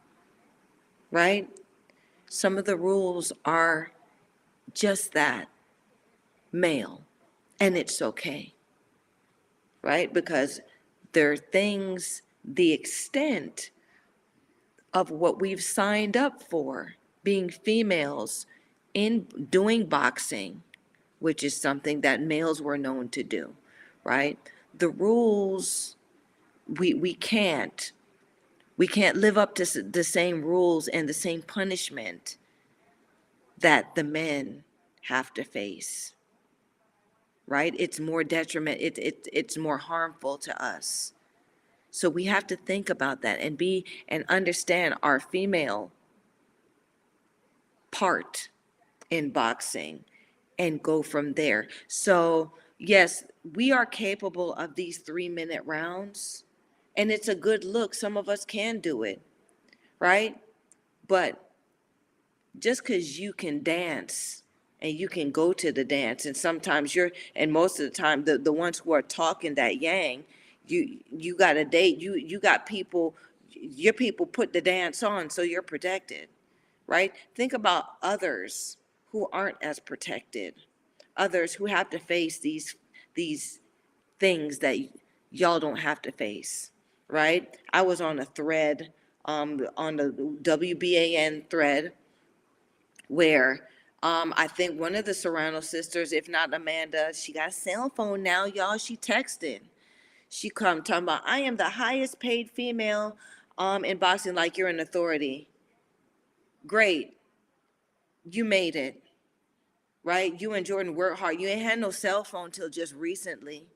right? Some of the rules are just that, male, and it's okay, right? Because there are things, the extent of what we've signed up for, being females in doing boxing, which is something that males were known to do, right? The rules, we can't live up to the same rules and the same punishment that the men have to face, right? It's more detriment, it's more harmful to us. So we have to think about that and understand our female part in boxing and go from there. So yes, we are capable of these 3-minute rounds, and it's a good look. Some of us can do it, right? But just because you can dance and you can go to the dance, and sometimes and most of the time, the ones who are talking that yang, you got a date, you got people, your people put the dance on, so you're protected, right? Think about others who aren't as protected, others who have to face these things that y'all don't have to face, right? I was on a thread, on the WBAN thread, where I think one of the Serrano sisters, if not Amanda, she got a cell phone now, y'all. She texted. She come talking about, I am the highest paid female in boxing, like you're an authority. Great. You made it, right? You and Jordan work hard. You ain't had no cell phone till just recently,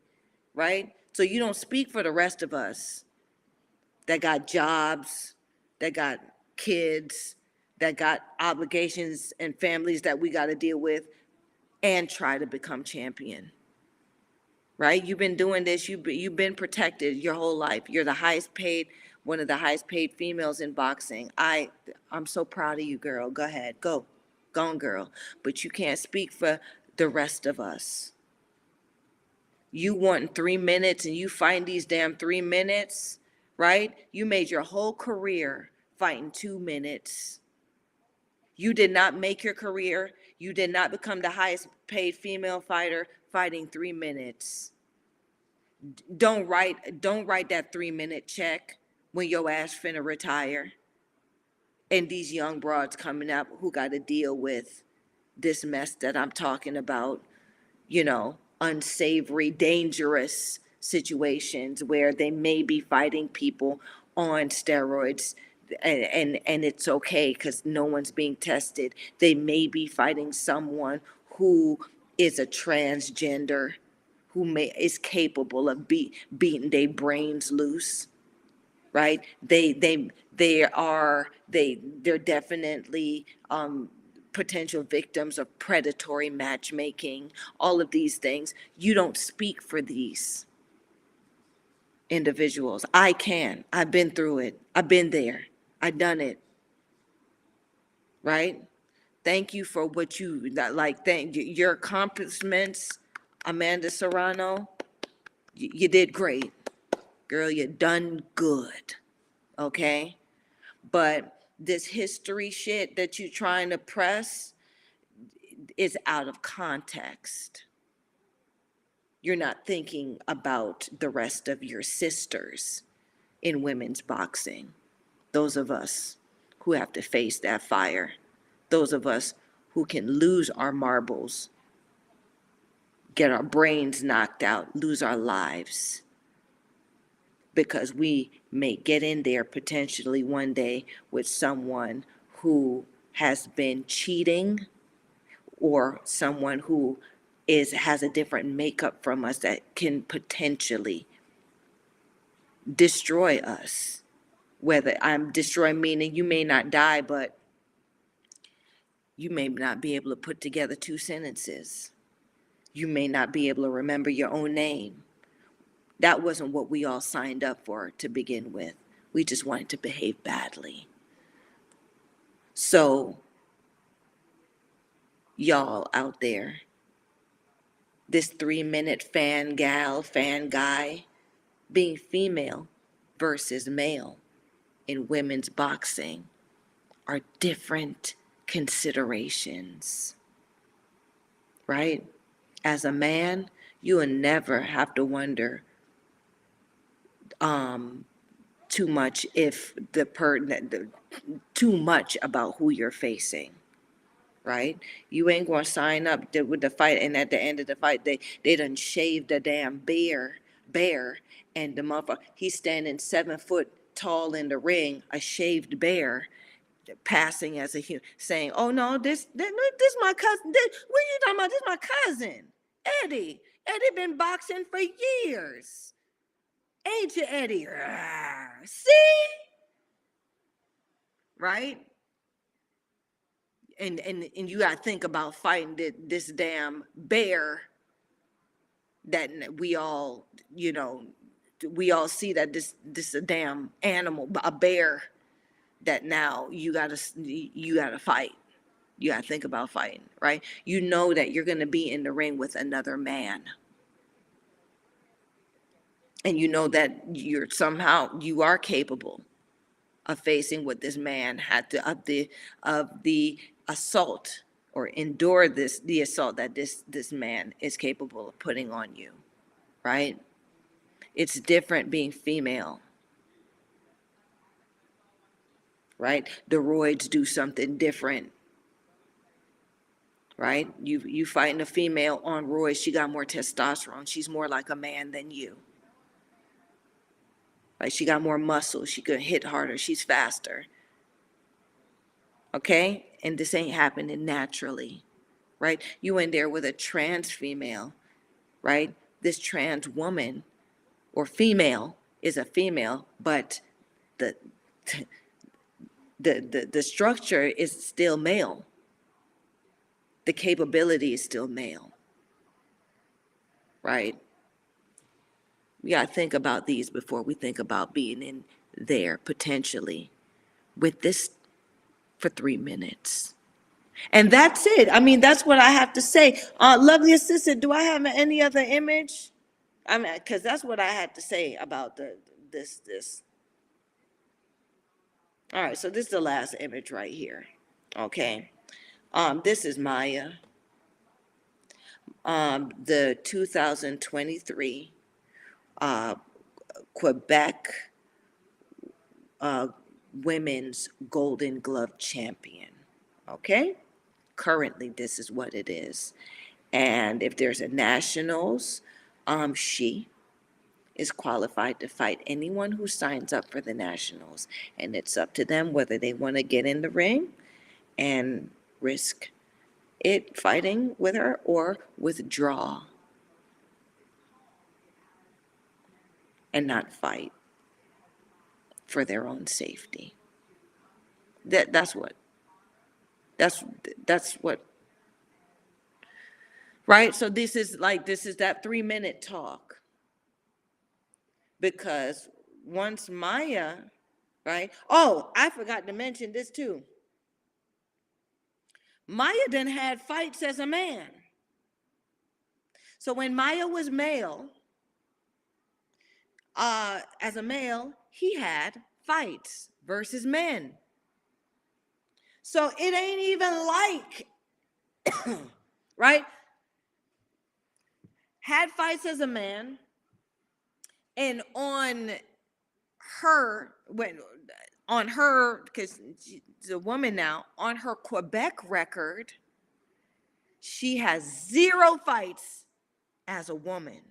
right? So you don't speak for the rest of us that got jobs, that got kids, that got obligations and families that we got to deal with and try to become champion, right? You've been doing this. You've been protected your whole life. You're the highest paid, one of the highest paid females in boxing. I'm so proud of you, girl. Go ahead. Go on, girl. But you can't speak for the rest of us. You want 3 minutes and you find these damn 3 minutes, right? You made your whole career fighting 2 minutes. You did not make your career. You did not become the highest paid female fighter fighting 3 minutes. Don't write that 3-minute check when your ass finna retire. And these young broads coming up who got to deal with this mess that I'm talking about, unsavory, dangerous situations where they may be fighting people on steroids, and it's okay because no one's being tested. They may be fighting someone who is a transgender, who is capable of beating their brains loose. right? They're definitely potential victims of predatory matchmaking, all of these things. You don't speak for these individuals. I can. I've been through it. I've been there. I've done it, right? Thank you for what you like. Thank your accomplishments, Amanda Serrano. You did great, girl. You done good. Okay, but this history shit that you trying to press is out of context. You're not thinking about the rest of your sisters in women's boxing. Those of us who have to face that fire. Those of us who can lose our marbles, get our brains knocked out, lose our lives, because we may get in there potentially one day with someone who has been cheating, or someone who has a different makeup from us that can potentially destroy us. Whether I'm destroying, meaning you may not die, but you may not be able to put together two sentences. You may not be able to remember your own name. That wasn't what we all signed up for to begin with. We just wanted to behave badly. So, y'all out there, this 3-minute fan gal, fan guy, being female versus male in women's boxing are different considerations, right? As a man, you will never have to wonder too much if too much about who you're facing, right? You ain't gonna sign up with the fight, and at the end of the fight, they done shaved a damn bear, and the motherfucker, he's standing 7 foot tall in the ring, a shaved bear, passing as a human, saying, "Oh no, this my cousin. What are you talking about? This my cousin, Eddie. Eddie been boxing for years. Ain't you, Eddie? See, right?" And you got to think about fighting this damn bear that we all, we all see that this a damn animal, a bear that now you gotta fight. You gotta think about fighting, right? You know that you're gonna be in the ring with another man, and you know that you are capable of facing what this man had to, of the assault, or endure the assault that this man is capable of putting on you, right? It's different being female, right? The roids do something different, right? You fighting a female on roids, she got more testosterone, she's more like a man than you. Like, she got more muscle, she could hit harder, she's faster. Okay? And this ain't happening naturally, right? You in there with a trans female, right? This trans woman or female is a female, but the the structure is still male. The capability is still male, right? We got to think about these before we think about being in there potentially with this for 3 minutes. And that's it. I mean, that's what I have to say. Lovely assistant, do I have any other image? I mean, because that's what I had to say about this. All right, so this is the last image right here. Okay. This is Maya. The 2023 Quebec Women's Golden Glove Champion. Okay? Currently, this is what it is. And if there's a nationals, she is qualified to fight anyone who signs up for the nationals. And it's up to them whether they want to get in the ring and risk it fighting with her or withdraw and not fight. for their own safety. That's what that's what right? So this is that 3-minute talk. Because once Maya, right? Oh, I forgot to mention this too. Maya then had fights as a man. So when Maya was male, as a male, he had fights versus men. So it ain't even like, right? Had fights as a man, and because she's a woman now, on her Quebec record, she has 0 fights as a woman.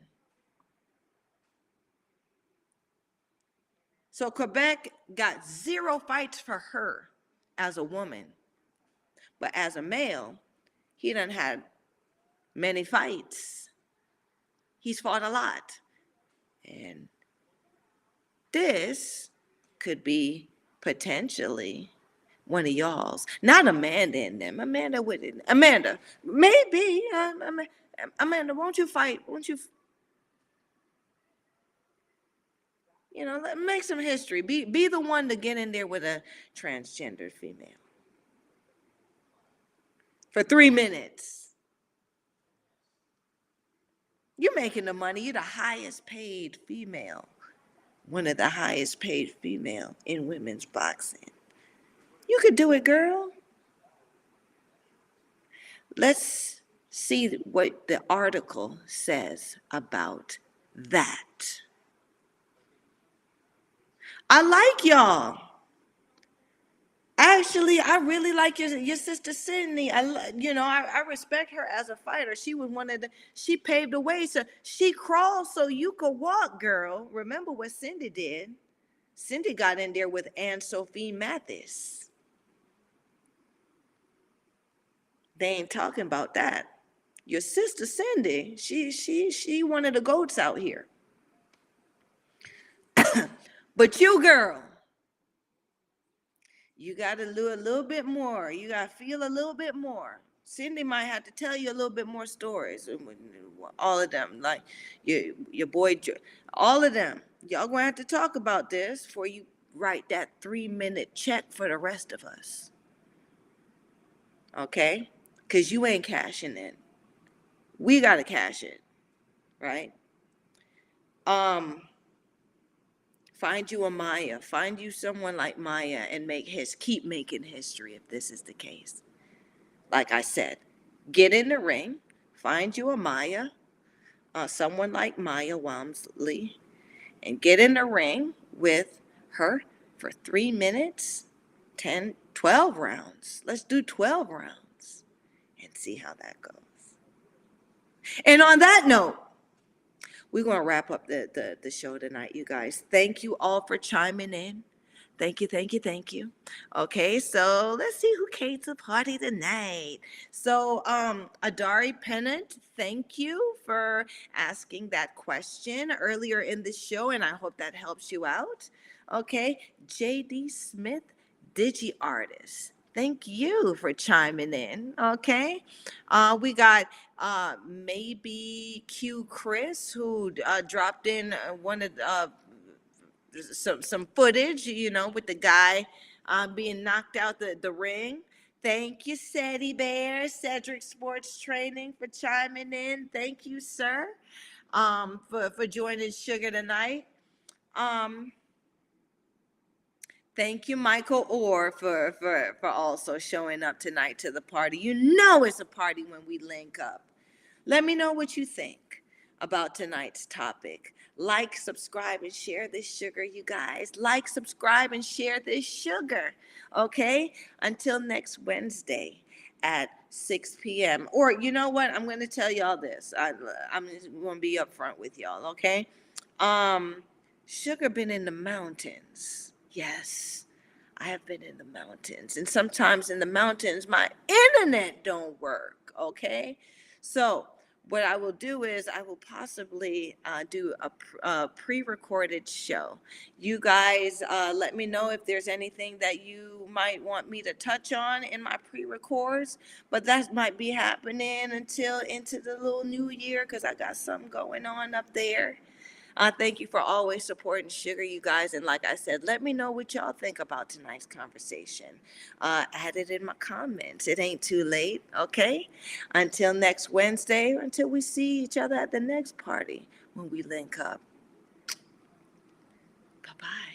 So Quebec got 0 fights for her as a woman. But as a male, he done had many fights. He's fought a lot. And this could be potentially one of y'all's. Not Amanda and them. Amanda wouldn't. Amanda, maybe. Amanda, won't you fight? Won't you, make some history. Be the one to get in there with a transgender female for 3 minutes. You're making the money. You're the highest paid female. One of the highest paid female in women's boxing. You could do it, girl. Let's see what the article says about that. I like y'all. Actually, I really like your sister Sydney. I respect her as a fighter. She paved the way. So she crawled so you could walk, girl. Remember what Cindy did? Cindy got in there with Anne-Sophie Mathis. They ain't talking about that. Your sister Cindy, she one of the goats out here. But you, girl, you got to do a little bit more. You got to feel a little bit more. Cindy might have to tell you a little bit more stories. All of them, like your boy, all of them. Y'all gonna have to talk about this before you write that 3-minute check for the rest of us. Okay? Because you ain't cashing in. We got to cash it, right? Find you a Maya. Find you someone like Maya and keep making history if this is the case. Like I said, get in the ring. Find you a Maya, someone like Maya Walmsley, and get in the ring with her for 3 minutes, 10, 12 rounds. Let's do 12 rounds and see how that goes. And on that note, we're going to wrap up the show tonight, you guys. Thank you all for chiming in. Thank you, thank you, thank you. Okay, so let's see who came to party tonight. So, Adari Pennant, thank you for asking that question earlier in the show, and I hope that helps you out. Okay, JD Smith, DigiArtist. Thank you for chiming in. Okay, we got maybe Q Chris, who dropped in one of some footage, with the guy being knocked out the ring. Thank you, Ceddy Bear, Cedric Sports Training, for chiming in. Thank you, sir, for joining Sugar tonight. Thank you, Michael Orr, for also showing up tonight to the party. You know it's a party when we link up. Let me know what you think about tonight's topic. Like, subscribe, and share this sugar, you guys. Like, subscribe, and share this sugar, okay? Until next Wednesday at 6 p.m. Or you know what? I'm going to tell y'all this. I'm going to be upfront with y'all, okay? Sugar been in the mountains. Yes, I have been in the mountains. And sometimes in the mountains, my internet don't work, okay? So what I will do is I will possibly do a pre-recorded show. You guys let me know if there's anything that you might want me to touch on in my pre-records, but that might be happening until into the little new year because I got something going on up there. Thank you for always supporting Sugar, you guys. And like I said, let me know what y'all think about tonight's conversation. Add it in my comments. It ain't too late, okay? Until next Wednesday, or until we see each other at the next party when we link up. Bye bye.